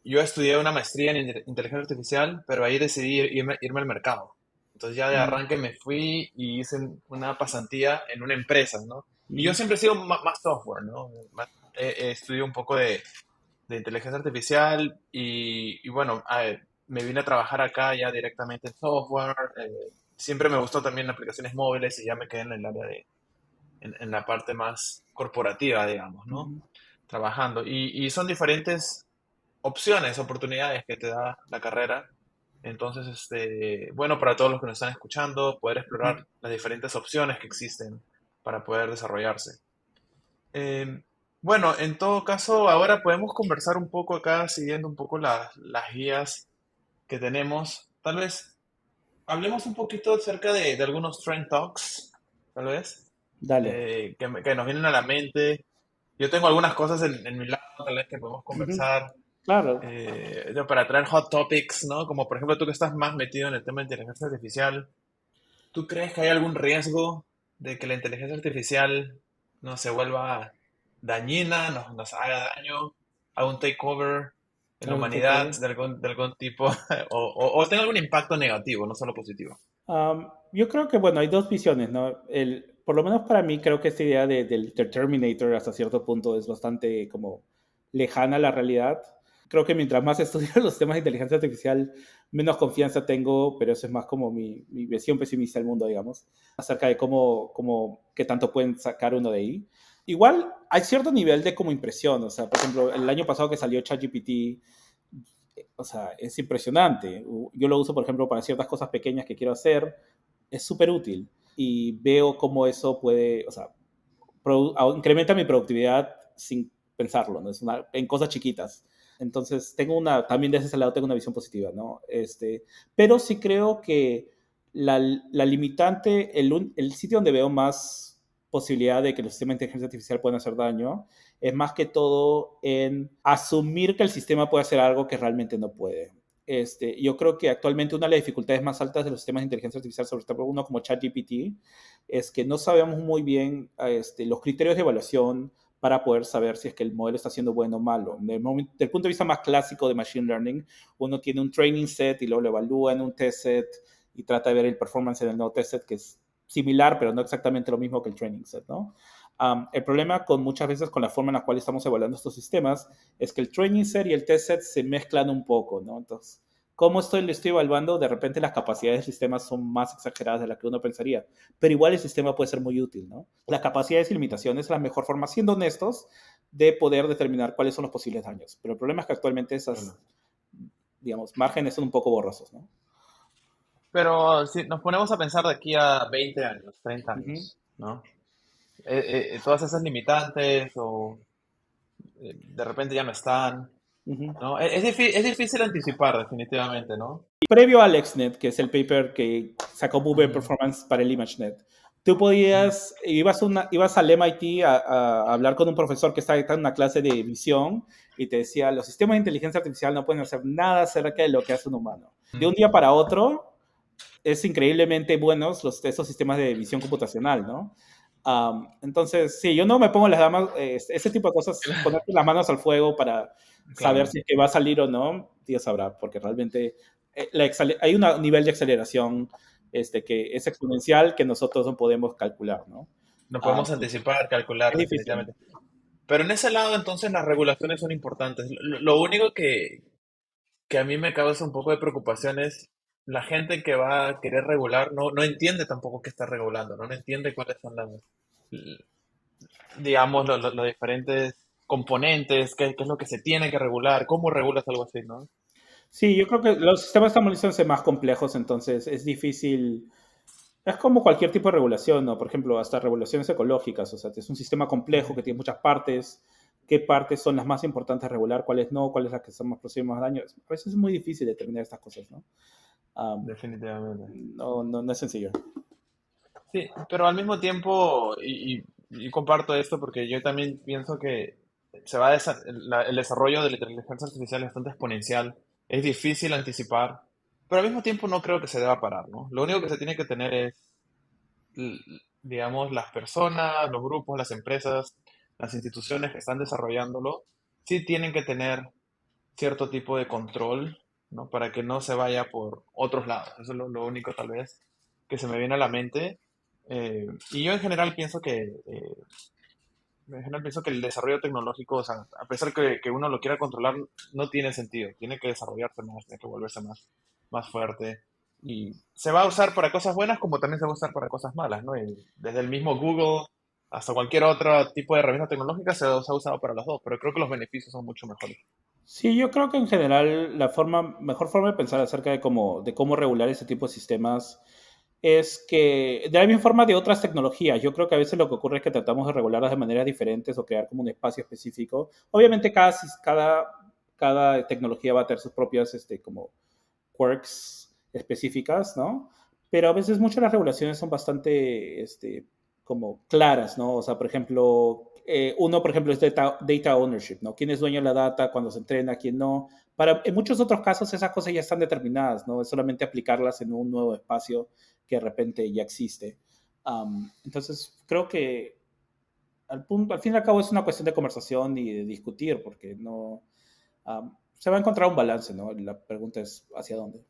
yo estudié una maestría en inteligencia artificial, pero ahí decidí irme al mercado. Entonces ya de Mm, arranque me fui y hice una pasantía en una empresa, ¿no? Y yo mm, siempre he sido más software, ¿no? Estudié un poco de inteligencia artificial y bueno, me vine a trabajar acá ya directamente en software. Siempre me gustó también aplicaciones móviles y ya me quedé en el área en la parte más corporativa, digamos, ¿no? mm, Trabajando. Y son diferentes opciones, oportunidades que te da la carrera. Entonces, bueno, para todos los que nos están escuchando, poder mm. explorar las diferentes opciones que existen para poder desarrollarse. Eh, bueno, en todo caso, ahora podemos conversar un poco acá, siguiendo un poco las guías que tenemos. Tal vez hablemos un poquito acerca de algunos trend talks, tal vez, Dale. que nos vienen a la mente. Yo tengo algunas cosas en mi lado, tal vez que podemos Ujú. conversar Claro. para traer hot topics, ¿no? Como por ejemplo tú que estás más metido en el tema de inteligencia artificial, ¿tú crees que hay algún riesgo de que la inteligencia artificial no se vuelva dañina, nos haga daño, haga un takeover en la Algún humanidad takeaway. de algún tipo, o tenga algún impacto negativo, no solo positivo? Yo creo que, bueno, hay dos visiones, ¿no? Por lo menos para mí, creo que esta idea del Terminator hasta cierto punto es bastante como lejana a la realidad. Creo que mientras más estudio los temas de inteligencia artificial, menos confianza tengo, pero eso es más como mi visión pesimista del mundo, digamos, acerca de qué tanto pueden sacar uno de ahí. Igual hay cierto nivel de como impresión, o sea, por ejemplo, el año pasado que salió ChatGPT, o sea, es impresionante. Yo lo uso, por ejemplo, para ciertas cosas pequeñas que quiero hacer. Es súper útil y veo cómo eso puede, o sea, incrementa mi productividad sin pensarlo, ¿no? En cosas chiquitas. Entonces, también desde ese lado tengo una visión positiva, ¿no? Pero sí creo que la limitante, el sitio donde veo más posibilidad de que los sistemas de inteligencia artificial puedan hacer daño, es más que todo en asumir que el sistema puede hacer algo que realmente no puede. Yo creo que actualmente una de las dificultades más altas de los sistemas de inteligencia artificial, sobre todo uno como ChatGPT, es que no sabemos muy bien los criterios de evaluación para poder saber si es que el modelo está siendo bueno o malo. Del punto de vista más clásico de Machine Learning, uno tiene un training set y luego lo evalúa en un test set y trata de ver el performance en el nuevo test set, que es similar, pero no exactamente lo mismo que el training set, ¿no? El problema muchas veces con la forma en la cual estamos evaluando estos sistemas es que el training set y el test set se mezclan un poco, ¿no? Entonces, ¿cómo lo estoy evaluando? De repente las capacidades del sistema son más exageradas de las que uno pensaría, pero igual el sistema puede ser muy útil, ¿no? Las capacidades y limitaciones es la mejor forma, siendo honestos, de poder determinar cuáles son los posibles daños. Pero el problema es que actualmente esas, Bueno. digamos, márgenes son un poco borrosos, ¿no? Pero si nos ponemos a pensar de aquí a 20 años, 30 Uh -huh, años, ¿no? Todas esas limitantes de repente ya no están, uh -huh. ¿no? Es difícil anticipar definitivamente, ¿no? Previo a AlexNet, que es el paper que sacó Bube Ujú, Performance para el ImageNet, tú ujú. ibas al MIT a hablar con un profesor que estaba en una clase de visión y te decía, los sistemas de inteligencia artificial no pueden hacer nada acerca de lo que hace un humano. De un día para otro, es increíblemente buenos esos sistemas de visión computacional, ¿no? Entonces, sí, yo no me pongo las damas, ese tipo de cosas, ponerte las manos al fuego para saber Claro, si es que va a salir o no, Dios sabrá, porque realmente hay un nivel de aceleración que es exponencial que nosotros no podemos calcular, ¿no? no Um, podemos anticipar, calcular es difícil. definitivamente. Pero en ese lado entonces las regulaciones son importantes. Lo único que a mí me causa un poco de preocupación es la gente que va a querer regular no entiende tampoco qué está regulando, no entiende cuáles son digamos, los diferentes componentes, qué es lo que se tiene que regular, cómo regulas algo así, ¿no? Sí, yo creo que los sistemas están volviéndose más complejos, entonces es difícil. Es como cualquier tipo de regulación, ¿no? Por ejemplo, hasta regulaciones ecológicas, o sea, es un sistema complejo Ujú. que tiene muchas partes. ¿Qué partes son las más importantes a regular? ¿Cuáles no? ¿Cuáles las que son más produciendo más daño? A veces es muy difícil determinar estas cosas, ¿no? Um, Definitivamente. no es sencillo. Sí, pero al mismo tiempo, y comparto esto porque yo también pienso que el desarrollo de la inteligencia artificial es bastante exponencial, es difícil anticipar, pero al mismo tiempo no creo que se deba parar, ¿no? Lo único que se tiene que tener es, l- digamos, las personas, los grupos, las empresas, las instituciones que están desarrollándolo, sí tienen que tener cierto tipo de control, ¿no? Para que no se vaya por otros lados. Eso es lo único tal vez que se me viene a la mente. Y yo en general pienso que el desarrollo tecnológico, o sea, a pesar que uno lo quiera controlar, no tiene sentido. Tiene que desarrollarse más, tiene que volverse más fuerte. Y se va a usar para cosas buenas como también se va a usar para cosas malas, ¿no? Y desde el mismo Google hasta cualquier otro tipo de herramienta tecnológica se ha usado para los dos, pero creo que los beneficios son mucho mejores. Sí, yo creo que en general mejor forma de pensar acerca de cómo regular ese tipo de sistemas es que, de la misma forma de otras tecnologías, yo creo que a veces lo que ocurre es que tratamos de regularlas de maneras diferentes o crear como un espacio específico. Obviamente cada tecnología va a tener sus propias como quirks específicas, ¿no? Pero a veces muchas de las regulaciones son bastante como claras, ¿no? O sea, por ejemplo, uno, por ejemplo, es data ownership, ¿no? ¿Quién es dueño de la data, cuándo se entrena, quién no? En muchos otros casos esas cosas ya están determinadas, ¿no? Es solamente aplicarlas en un nuevo espacio que de repente ya existe. Entonces, creo que al fin y al cabo es una cuestión de conversación y de discutir, porque no, se va a encontrar un balance, ¿no? La pregunta es hacia dónde.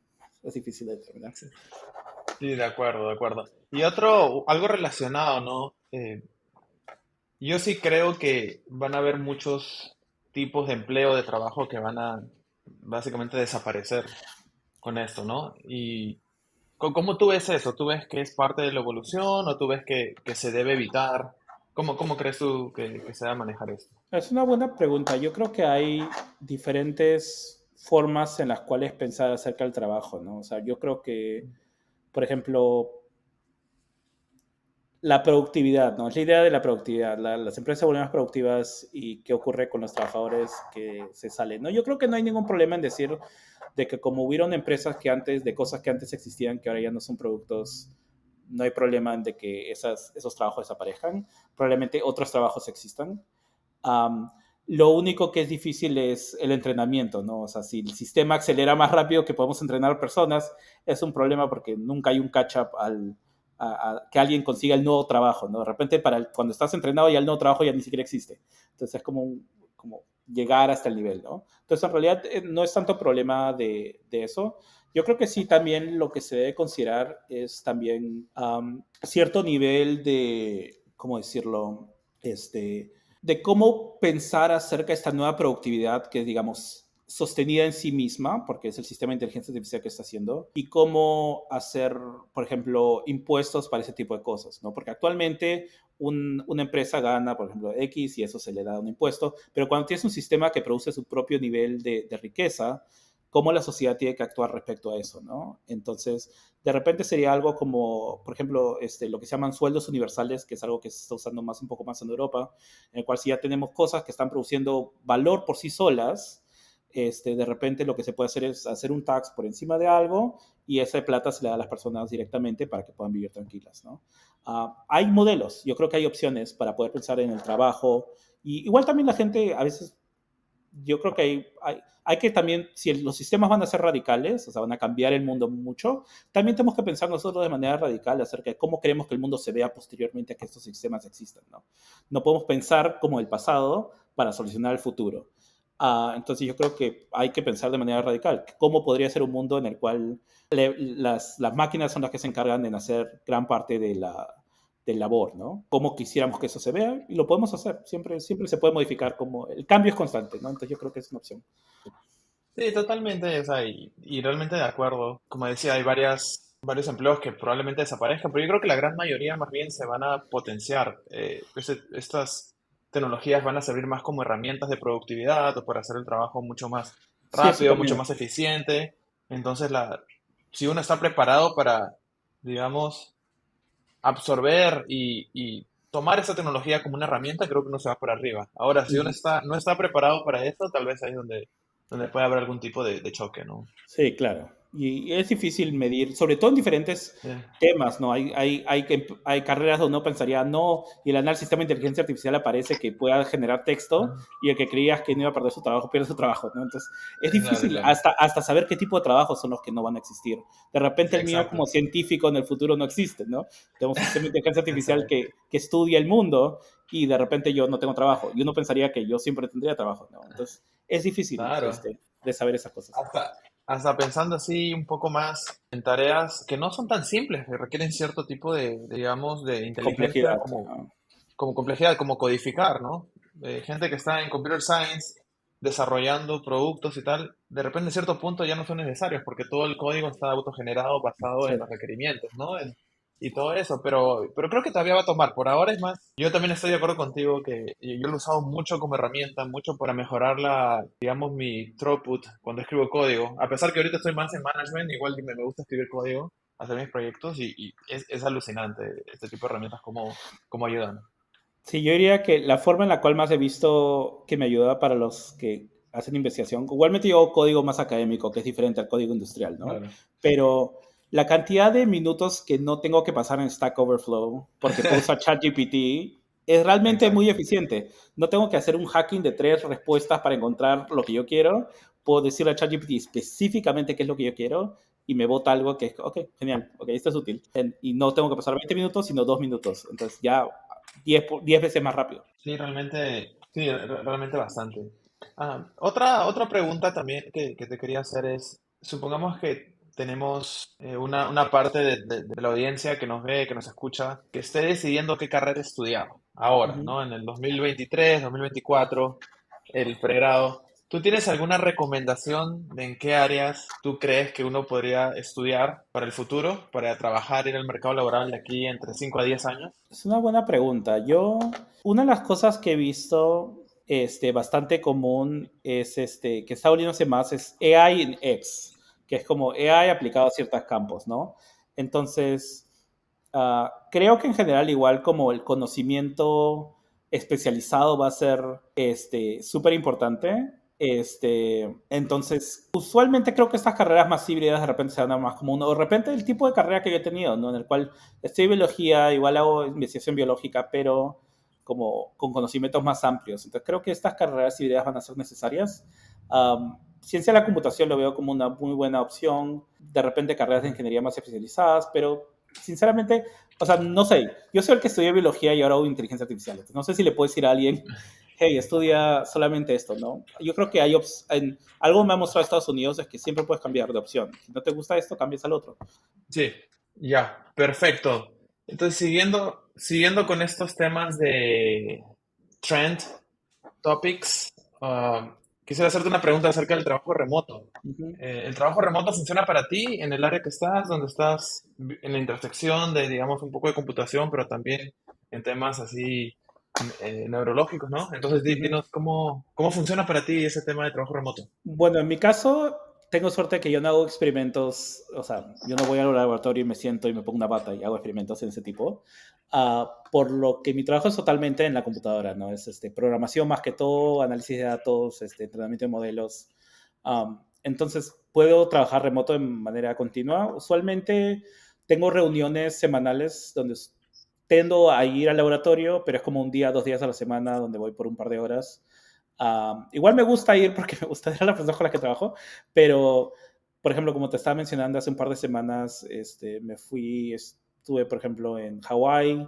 Es difícil de determinar. Sí, de acuerdo, de acuerdo. Y algo relacionado, ¿no? Yo sí creo que van a haber muchos tipos de empleo, de trabajo que van a básicamente desaparecer con esto, ¿no? Y ¿cómo tú ves eso? ¿Tú ves que es parte de la evolución o tú ves que se debe evitar? ¿Cómo crees tú que se va a manejar esto? Es una buena pregunta. Yo creo que hay diferentes formas en las cuales pensar acerca del trabajo, ¿no? O sea, yo creo que, por ejemplo, la productividad, ¿no? Es la idea de la productividad. Las empresas se vuelven más productivas y qué ocurre con los trabajadores que se salen, ¿no? Yo creo que no hay ningún problema en decir de que como hubieron empresas que antes, de cosas que antes existían, que ahora ya no son productos, no hay problema en de que esos trabajos desaparezcan. Probablemente otros trabajos existan. Um, lo único que es difícil es el entrenamiento, ¿no? O sea, si el sistema acelera más rápido que podemos entrenar personas, es un problema porque nunca hay un catch-up que alguien consiga el nuevo trabajo, ¿no? De repente, cuando estás entrenado ya el nuevo trabajo ya ni siquiera existe. Entonces es como llegar hasta el nivel, ¿no? Entonces, en realidad no es tanto problema de eso. Yo creo que sí, también lo que se debe considerar es también cierto nivel de, ¿cómo decirlo? De cómo pensar acerca de esta nueva productividad que es, digamos, sostenida en sí misma, porque es el sistema de inteligencia artificial que está haciendo, y cómo hacer, por ejemplo, impuestos para ese tipo de cosas, ¿no? Porque actualmente una empresa gana, por ejemplo, X y eso se le da un impuesto, pero cuando tienes un sistema que produce su propio nivel de riqueza, cómo la sociedad tiene que actuar respecto a eso, ¿no? Entonces, de repente sería algo como, por ejemplo, lo que se llaman sueldos universales, que es algo que se está usando un poco más en Europa, en el cual si ya tenemos cosas que están produciendo valor por sí solas, de repente lo que se puede hacer es hacer un tax por encima de algo y esa plata se le da a las personas directamente para que puedan vivir tranquilas, ¿no? Hay modelos, yo creo que hay opciones para poder pensar en el trabajo y igual también la gente a veces yo creo que hay que también, si los sistemas van a ser radicales, o sea, van a cambiar el mundo mucho, también tenemos que pensar nosotros de manera radical acerca de cómo queremos que el mundo se vea posteriormente a que estos sistemas existan, ¿no? No podemos pensar como el pasado para solucionar el futuro. Entonces yo creo que hay que pensar de manera radical. ¿Cómo podría ser un mundo en el cual las máquinas son las que se encargan de hacer gran parte de labor, ¿no? Cómo quisiéramos que eso se vea y lo podemos hacer. Siempre se puede modificar como el cambio es constante, ¿no? Entonces yo creo que es una opción. Sí, totalmente, o sea, y realmente de acuerdo. Como decía, hay varios empleos que probablemente desaparezcan, pero yo creo que la gran mayoría más bien se van a potenciar. Estas tecnologías van a servir más como herramientas de productividad o para hacer el trabajo mucho más Sí, eso rápido, mucho también. más eficiente. Entonces, si uno está preparado para, digamos, absorber y tomar esa tecnología como una herramienta, creo que uno se va por arriba. Ahora, si uno no está preparado para esto, tal vez ahí es donde puede haber algún tipo de choque, ¿no? Sí, claro. Y es difícil medir, sobre todo en diferentes Sí. temas, ¿no? Hay carreras donde uno pensaría, no, y el análisis sistema de inteligencia artificial aparece que pueda generar texto Ah, y el que creías que no iba a perder su trabajo, pierde su trabajo, ¿no? Entonces, es claro, difícil claro. hasta saber qué tipo de trabajos son los que no van a existir. De repente el mío como Exacto. científico en el futuro no existe, ¿no? Tenemos un sistema de inteligencia artificial Exacto. que estudia el mundo y de repente yo no tengo trabajo. Y uno pensaría que yo siempre tendría trabajo, ¿no? Entonces, es difícil Claro. de saber esas cosas. Hasta pensando así un poco más en tareas que no son tan simples, que requieren cierto tipo digamos, de inteligencia Complejidad. como complejidad, como codificar, ¿no? Gente que está en computer science desarrollando productos y tal, de repente en cierto punto ya no son necesarios porque todo el código está autogenerado basado Sí. en los requerimientos, ¿no? Y todo eso, pero creo que todavía va a tomar. Por ahora es más, yo también estoy de acuerdo contigo que yo lo he usado mucho como herramienta, mucho para mejorar digamos, mi throughput cuando escribo código. A pesar que ahorita estoy más en management, igual me gusta escribir código, hacer mis proyectos y es alucinante este tipo de herramientas como ayudan. Sí, yo diría que la forma en la cual más he visto que me ayuda para los que hacen investigación, igualmente yo hago código más académico, que es diferente al código industrial, ¿no? Claro. Pero la cantidad de minutos que no tengo que pasar en Stack Overflow porque puedo usar ChatGPT es realmente muy Exacto. eficiente. No tengo que hacer un hacking de 3 respuestas para encontrar lo que yo quiero. Puedo decirle a ChatGPT específicamente qué es lo que yo quiero y me bota algo que es, ok, genial, ok, esto es útil. Y no tengo que pasar 20 minutos, sino 2 minutos. Entonces ya 10 veces más rápido. Sí, realmente bastante. Otra pregunta también que te quería hacer es, supongamos que tenemos una parte de la audiencia que nos ve, que nos escucha, que esté decidiendo qué carrera estudiar ahora, Ujú. ¿no? En el 2023, 2024, el pregrado. ¿Tú tienes alguna recomendación de en qué áreas tú crees que uno podría estudiar para el futuro, para trabajar en el mercado laboral de aquí entre 5 a 10 años? Es una buena pregunta. Una de las cosas que he visto bastante común es que está volviéndose más es AI en X, que es como AI aplicado a ciertos campos, ¿no? Entonces, creo que en general igual como el conocimiento especializado va a ser súper importante. Entonces, usualmente creo que estas carreras más híbridas de repente se dan más como uno, de repente el tipo de carrera que yo he tenido, ¿no? En el cual estudio biología, igual hago investigación biológica, pero como con conocimientos más amplios. Entonces, creo que estas carreras híbridas van a ser necesarias. Ciencia de la computación lo veo como una muy buena opción. De repente carreras de Ujú. ingeniería más especializadas, pero sinceramente, o sea, no sé. Yo soy el que estudié biología y ahora hago inteligencia artificial. Entonces, no sé si le puedo decir a alguien, hey, estudia solamente esto, ¿no? Yo creo que algo me ha mostrado Estados Unidos es que siempre puedes cambiar de opción. Si no te gusta esto, cambias al otro. Sí, ya, perfecto. Entonces, siguiendo con estos temas de trend topics, quisiera hacerte una pregunta acerca del trabajo remoto. Ujú. ¿El trabajo remoto funciona para ti en el área que estás, donde estás en la intersección de, digamos, un poco de computación, pero también en temas así neurológicos, ¿no? Entonces, Ujú. dinos cómo funciona para ti ese tema de trabajo remoto. Bueno, en mi caso, tengo suerte que yo no hago experimentos, o sea, yo no voy al laboratorio y me siento y me pongo una bata y hago experimentos en ese tipo, por lo que mi trabajo es totalmente en la computadora, ¿no? Es programación más que todo, análisis de datos, entrenamiento de modelos. Entonces, puedo trabajar remoto de manera continua. Usualmente tengo reuniones semanales donde tendo a ir al laboratorio, pero es como un día, 2 días a la semana donde voy por un par de horas. Igual me gusta ir porque me gusta ver a las personas con las que trabajo, pero, por ejemplo, como te estaba mencionando, hace un par de semanas estuve, por ejemplo, en Hawái,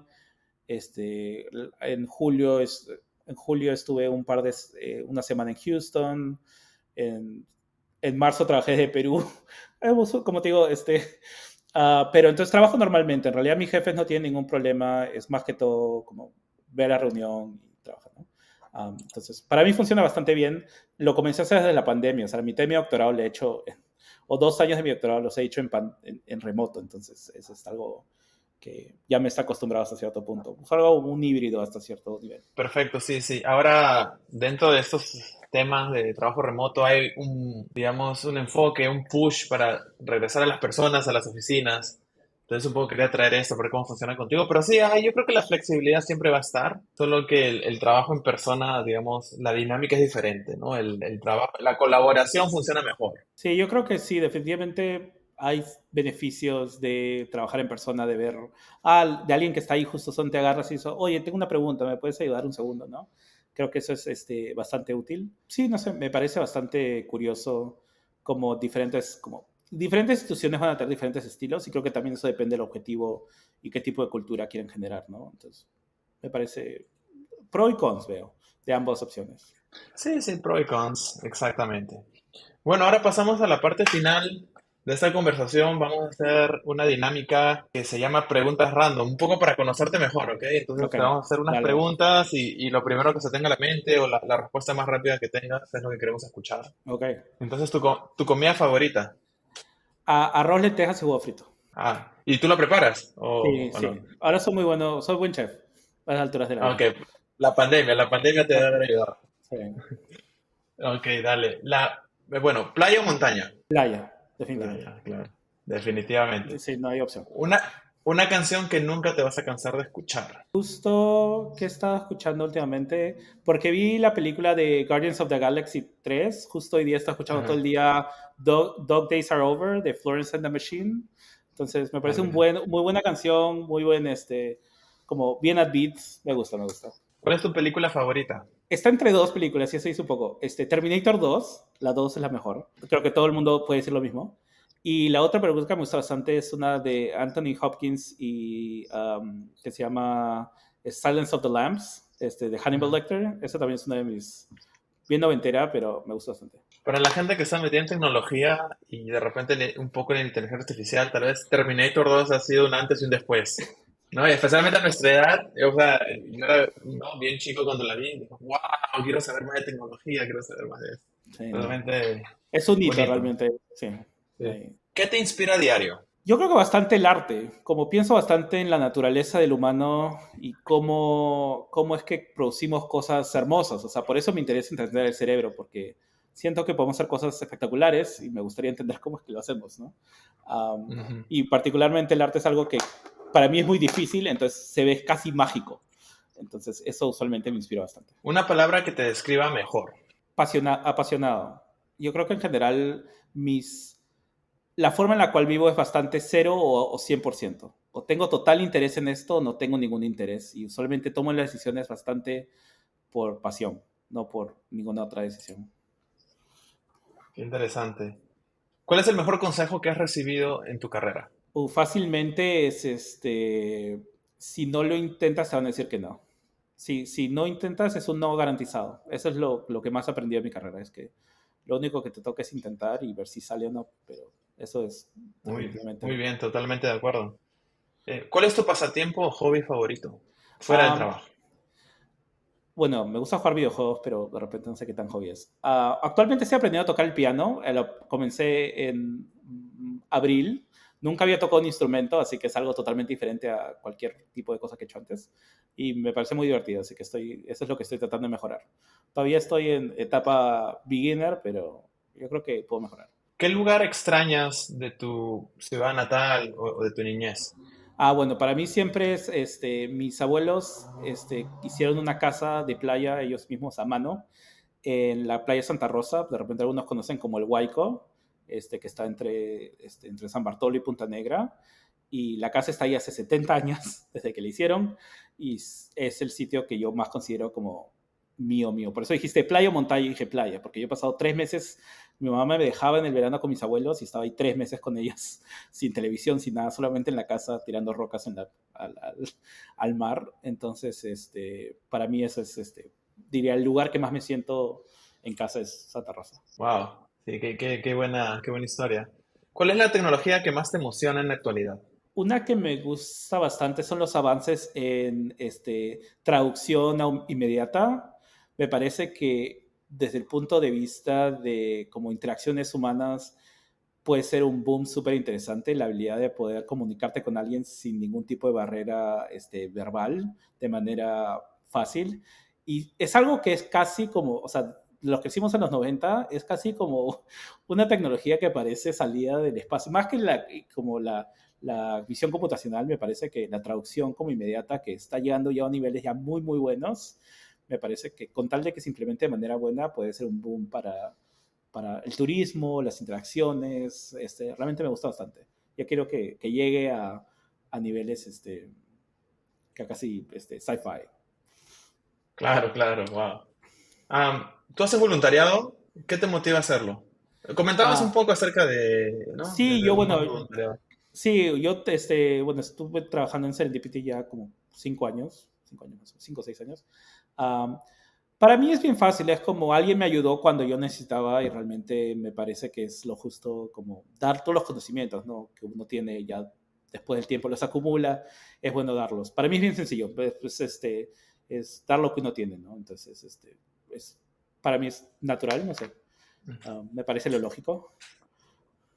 este, en julio, en julio estuve una semana en Houston, en, en marzo trabajé de Perú, como te digo, pero entonces trabajo normalmente, en realidad mis jefes no tienen ningún problema, es más que todo como ver la reunión y trabajar, ¿no? Entonces, para mí funciona bastante bien. Lo comencé a hacer desde la pandemia. O sea, la mitad de mi doctorado le he hecho, o 2 años de mi doctorado los he hecho en remoto. Entonces, eso es algo que ya me está acostumbrado hasta cierto punto. Es algo un híbrido hasta cierto nivel. Perfecto, sí, sí. Ahora, dentro de estos temas de trabajo remoto hay un, digamos, un enfoque, un push para regresar a las personas, a las oficinas. Entonces, un poco quería traer esto para ver cómo funciona contigo. Pero sí, yo creo que la flexibilidad siempre va a estar, solo que el trabajo en persona, digamos, la dinámica es diferente, ¿no? El trabajo, la colaboración funciona mejor. Sí, yo creo que sí, definitivamente hay beneficios de trabajar en persona, de ver de alguien que está ahí justo son te agarras y dices, oye, tengo una pregunta, ¿me puedes ayudar un segundo, no? Creo que eso es bastante útil. Sí, no sé, me parece bastante curioso como diferentes instituciones van a tener diferentes estilos y creo que también eso depende del objetivo y qué tipo de cultura quieren generar, ¿no? Entonces, me parece pro y cons veo de ambas opciones. Sí, sí, pro y cons, exactamente. Bueno, ahora pasamos a la parte final de esta conversación. Vamos a hacer una dinámica que se llama preguntas random, un poco para conocerte mejor, ¿ok? Entonces Ok, te vamos a hacer unas dale, preguntas y lo primero que se tenga a la mente o la respuesta más rápida que tengas es lo que queremos escuchar. ok. Entonces, tu comida favorita. Arroz, lentejas y huevo frito. ¿Y tú la preparas Sí, o no? sí. Ahora soy muy bueno, soy buen chef a las alturas de la Ok, vida. la pandemia te debe haber ayudado. Sí. Ok, dale. Bueno, ¿playa o montaña? Playa, definitivamente. Playa, claro. Definitivamente. Sí, no hay opción. Una, una canción que nunca te vas a cansar de escuchar. Justo que he estado escuchando últimamente, porque vi la película de Guardians of the Galaxy 3, justo hoy día estaba escuchando todo el Ajá. día Dog Days Are Over de Florence and the Machine. Entonces me parece Ok. muy buena canción, muy buen, como bien at beats, me gusta, me gusta. ¿Cuál es tu película favorita? Está entre dos películas, y eso hizo un poco. Terminator 2, la 2 es la mejor. Creo que todo el mundo puede decir lo mismo. Y la otra película que me gusta bastante es una de Anthony Hopkins y que se llama Silence of the Lambs, de Hannibal Ajá. Lecter. Esa también es una de mis, bien noventera, pero me gusta bastante. Para la gente que está metida en tecnología y de repente un poco en inteligencia artificial, tal vez Terminator 2 ha sido un antes y un después. ¿No? Y especialmente a nuestra edad, o sea, yo era, ¿no?, bien chico cuando la vi, y digo, wow, quiero saber más de tecnología, quiero saber más de eso. Sí, no. Realmente Es un hito bonito. realmente, sí. Sí. Ahí. ¿Qué te inspira a diario? Yo creo que bastante el arte, como pienso bastante en la naturaleza del humano y cómo es que producimos cosas hermosas. O sea, por eso me interesa entender el cerebro, porque siento que podemos hacer cosas espectaculares y me gustaría entender cómo es que lo hacemos, ¿no? Ujú. Y particularmente el arte es algo que para mí es muy difícil, entonces se ve casi mágico. Entonces eso usualmente me inspira bastante. Una palabra que te describa mejor. Apasionado. Yo creo que en general la forma en la cual vivo es bastante cero o 100%. O tengo total interés en esto o no tengo ningún interés. Y usualmente tomo las decisiones bastante por pasión, no por ninguna otra decisión. Qué interesante. ¿Cuál es el mejor consejo que has recibido en tu carrera? Fácilmente es si no lo intentas, te van a decir que no. Si no intentas, es un no garantizado. Eso es lo que más aprendí en mi carrera. Es que lo único que te toca es intentar y ver si sale o no. Pero eso es Muy, definitivamente muy lo. bien, totalmente de acuerdo. ¿Cuál es tu pasatiempo o hobby favorito? Fuera del Um, trabajo. Bueno, me gusta jugar videojuegos, pero de repente no sé qué tan hobby es. Actualmente estoy aprendiendo a tocar el piano. Comencé en abril. Nunca había tocado un instrumento, así que es algo totalmente diferente a cualquier tipo de cosa que he hecho antes. Y me parece muy divertido, así que eso es lo que estoy tratando de mejorar. Todavía estoy en etapa beginner, pero yo creo que puedo mejorar. ¿Qué lugar extrañas de tu ciudad natal o de tu niñez? Bueno, para mí siempre es, mis abuelos, hicieron una casa de playa ellos mismos a mano en la playa Santa Rosa. De repente algunos conocen como el Huayco, que está entre San Bartolo y Punta Negra. Y la casa está ahí hace 70 años, desde que la hicieron, y es el sitio que yo más considero como mío, mío. Por eso dijiste playa o montaña, y dije playa, porque yo he pasado 3 meses, mi mamá me dejaba en el verano con mis abuelos y estaba ahí 3 meses con ellas, sin televisión, sin nada, solamente en la casa tirando rocas al mar. Entonces, para mí eso es, diría, el lugar que más me siento en casa es Santa Rosa. Wow, sí, qué buena historia. ¿Cuál es la tecnología que más te emociona en la actualidad? Una que me gusta bastante son los avances en traducción inmediata. me parece que desde el punto de vista de como interacciones humanas puede ser un boom súper interesante, la habilidad de poder comunicarte con alguien sin ningún tipo de barrera verbal, de manera fácil. Y es algo que es casi como, o sea, lo que hicimos en los 90 es casi como una tecnología que parece salida del espacio. Más que como la visión computacional, me parece que la traducción como inmediata, que está llegando ya a niveles ya muy, muy buenos, me parece que con tal de que se implemente de manera buena, puede ser un boom para el turismo, las interacciones. Realmente me gusta bastante. Ya quiero que llegue a niveles que casi sci-fi. Claro, claro, wow. ¿Tú haces voluntariado? ¿Qué te motiva a hacerlo? Comentabas un Ah, poco acerca de, ¿no? sí, De yo, un bueno, modo de voluntariado. sí, yo bueno, estuve trabajando en Serendipity ya como 5 años, 5 años, 5 o 6 años. Um, para mí es bien fácil, es como alguien me ayudó cuando yo necesitaba y realmente me parece que es lo justo como dar todos los conocimientos, ¿no? Que uno tiene ya después del tiempo los acumula, es bueno darlos. Para mí es bien sencillo, pues, es dar lo que uno tiene, ¿no? Entonces, es, para mí es natural, no sé, me parece lo lógico.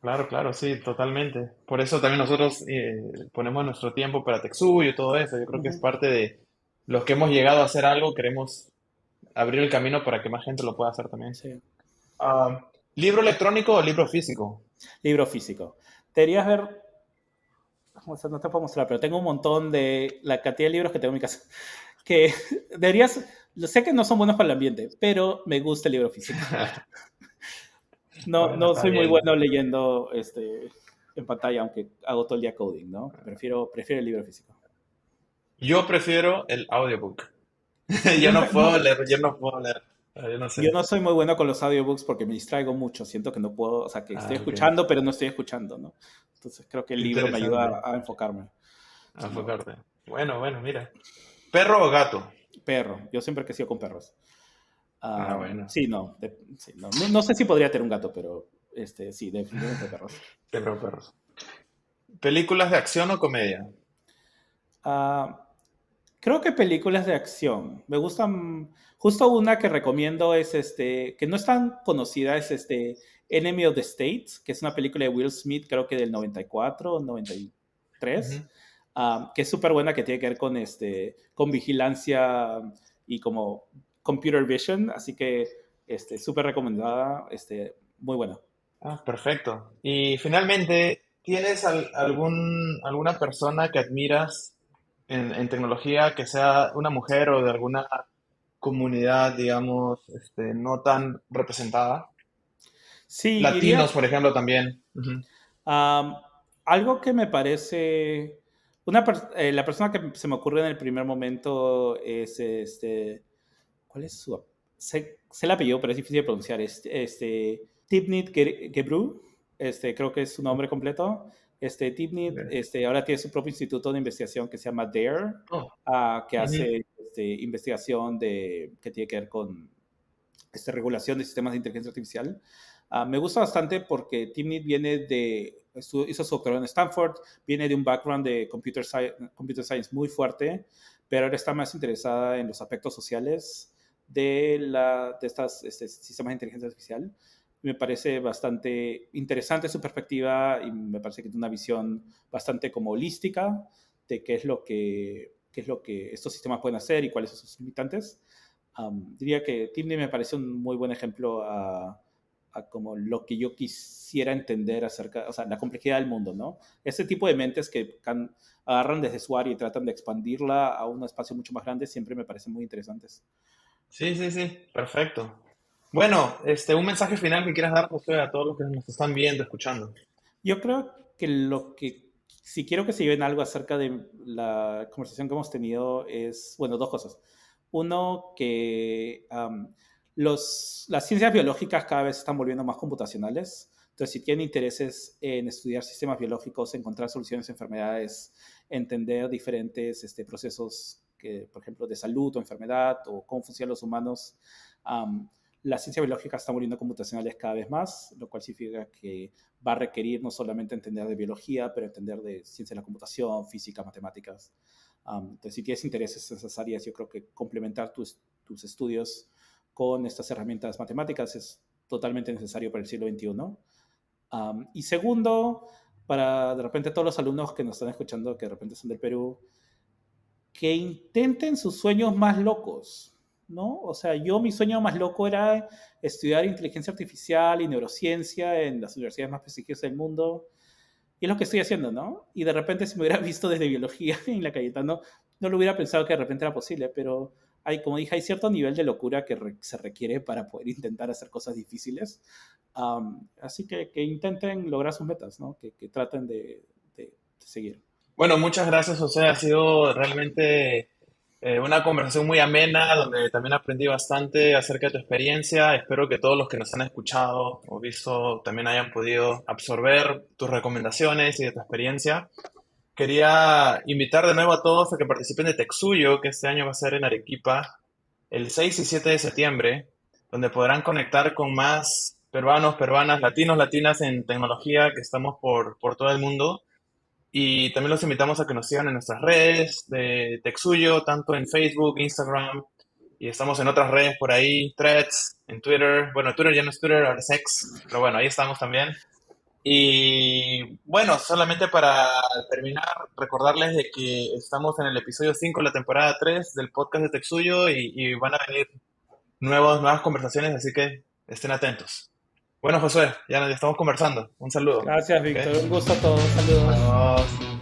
Claro, claro, sí, totalmente. Por eso también nosotros ponemos nuestro tiempo para Texuyo y todo eso. Yo creo que es Ujú, parte de los que hemos llegado a hacer algo, queremos abrir el camino para que más gente lo pueda hacer también. sí. ¿Libro electrónico o libro físico? Libro físico. Deberías ver, o sea, no te puedo mostrar, pero tengo un montón de la cantidad de libros que tengo en mi casa. Que deberías, sé que no son buenos para el ambiente, pero me gusta el libro físico. No, Bueno, no está soy muy bien. bueno leyendo en pantalla, aunque hago todo el día coding, ¿no? Prefiero el libro físico. Yo prefiero el audiobook. Yo Nunca, no puedo no, leer, yo no puedo leer. Yo no yo sé. no soy muy bueno con los audiobooks porque me distraigo mucho. Siento que no puedo, o sea, que estoy Ah, ok. escuchando, pero no estoy escuchando, ¿no? Entonces creo que el libro me ayuda Interesante. a enfocarme. No, Enfocarte. Bueno, bueno, mira. ¿Perro o gato? perro. Yo siempre he crecido con perros. Ah, bueno. Sí, no, sí, no, no. No sé si podría tener un gato, pero sí, definitivamente perros. Tengo perros. ¿Películas de acción o comedia? Ah, creo que películas de acción. Me gustan. Justo una que recomiendo es que no es tan conocida, es Enemy of the State, que es una película de Will Smith, creo que del 94 o 93, Ujú. que es súper buena, que tiene que ver con vigilancia y como computer vision, así que súper recomendada, muy buena. Ah, perfecto. Y finalmente, ¿tienes alguna persona que admiras en tecnología que sea una mujer o de alguna comunidad, digamos, no tan representada? Sí, diría Latinos, por ejemplo, también. Ujú. Um, algo que me parece, la persona que se me ocurre en el primer momento es ¿cuál es su? Sé el apellido, pero es difícil de pronunciar. Tibnit Gebru, creo que es su nombre completo. Tibnit, Ok. ahora tiene su propio instituto de investigación que se llama DARE, Oh, que ujú. hace investigación que tiene que ver con regulación de sistemas de inteligencia artificial. Me gusta bastante porque Timnit hizo su doctorado en Stanford, viene de un background de computer science muy fuerte, pero ahora está más interesada en los aspectos sociales de estos sistemas de inteligencia artificial. Me parece bastante interesante su perspectiva y me parece que tiene una visión bastante como holística de qué es lo que estos sistemas pueden hacer y cuáles son sus limitantes. Diría que Timney me parece un muy buen ejemplo a como lo que yo quisiera entender acerca, o sea, la complejidad del mundo, ¿no? Ese tipo de mentes que agarran desde su área y tratan de expandirla a un espacio mucho más grande siempre me parecen muy interesantes. Sí, sí, sí, perfecto. Bueno, un mensaje final que quieras dar, José, a todos los que nos están viendo, escuchando. Yo creo que si quiero que se lleven algo acerca de la conversación que hemos tenido es, bueno, dos cosas. Uno, que las ciencias biológicas cada vez se están volviendo más computacionales. Entonces, si tienen intereses en estudiar sistemas biológicos, encontrar soluciones a enfermedades, entender diferentes procesos, por ejemplo, de salud o enfermedad o cómo funcionan los humanos, um, las ciencias biológicas están volviendo computacionales cada vez más, lo cual significa que va a requerir no solamente entender de biología, pero entender de ciencia de la computación, física, matemáticas. Entonces, si tienes intereses en esas áreas, yo creo que complementar tus estudios con estas herramientas matemáticas. Es totalmente necesario para el siglo XXI. Y segundo, para de repente todos los alumnos que nos están escuchando, que de repente son del Perú, que intenten sus sueños más locos, ¿no? O sea, mi sueño más loco era estudiar inteligencia artificial y neurociencia en las universidades más prestigiosas del mundo. Y es lo que estoy haciendo, ¿no? Y de repente si me hubiera visto desde biología en la Cayetano, no lo hubiera pensado que de repente era posible, pero como dije, hay cierto nivel de locura que se requiere para poder intentar hacer cosas difíciles. Así que intenten lograr sus metas, ¿no? Que traten de seguir. Bueno, muchas gracias, José. Ha sido realmente una conversación muy amena, donde también aprendí bastante acerca de tu experiencia. Espero que todos los que nos han escuchado o visto también hayan podido absorber tus recomendaciones y de tu experiencia. Quería invitar de nuevo a todos a que participen de Texuyo, que este año va a ser en Arequipa, el 6 y 7 de septiembre, donde podrán conectar con más peruanos, peruanas, latinos, latinas en tecnología que estamos por todo el mundo. Y también los invitamos a que nos sigan en nuestras redes de Texuyo, tanto en Facebook, Instagram, y estamos en otras redes por ahí, Threads, en Twitter. Bueno, Twitter ya no es Twitter, ahora es X, pero bueno, ahí estamos también. Y bueno, solamente para terminar, recordarles de que estamos en el episodio 5 de la temporada 3 del podcast de Texuyo y van a venir nuevas conversaciones, así que estén atentos. Bueno, Josué, ya estamos conversando. Un saludo. Gracias, ¿Ok? Víctor. Un gusto a todos. Saludos. Nos vemos.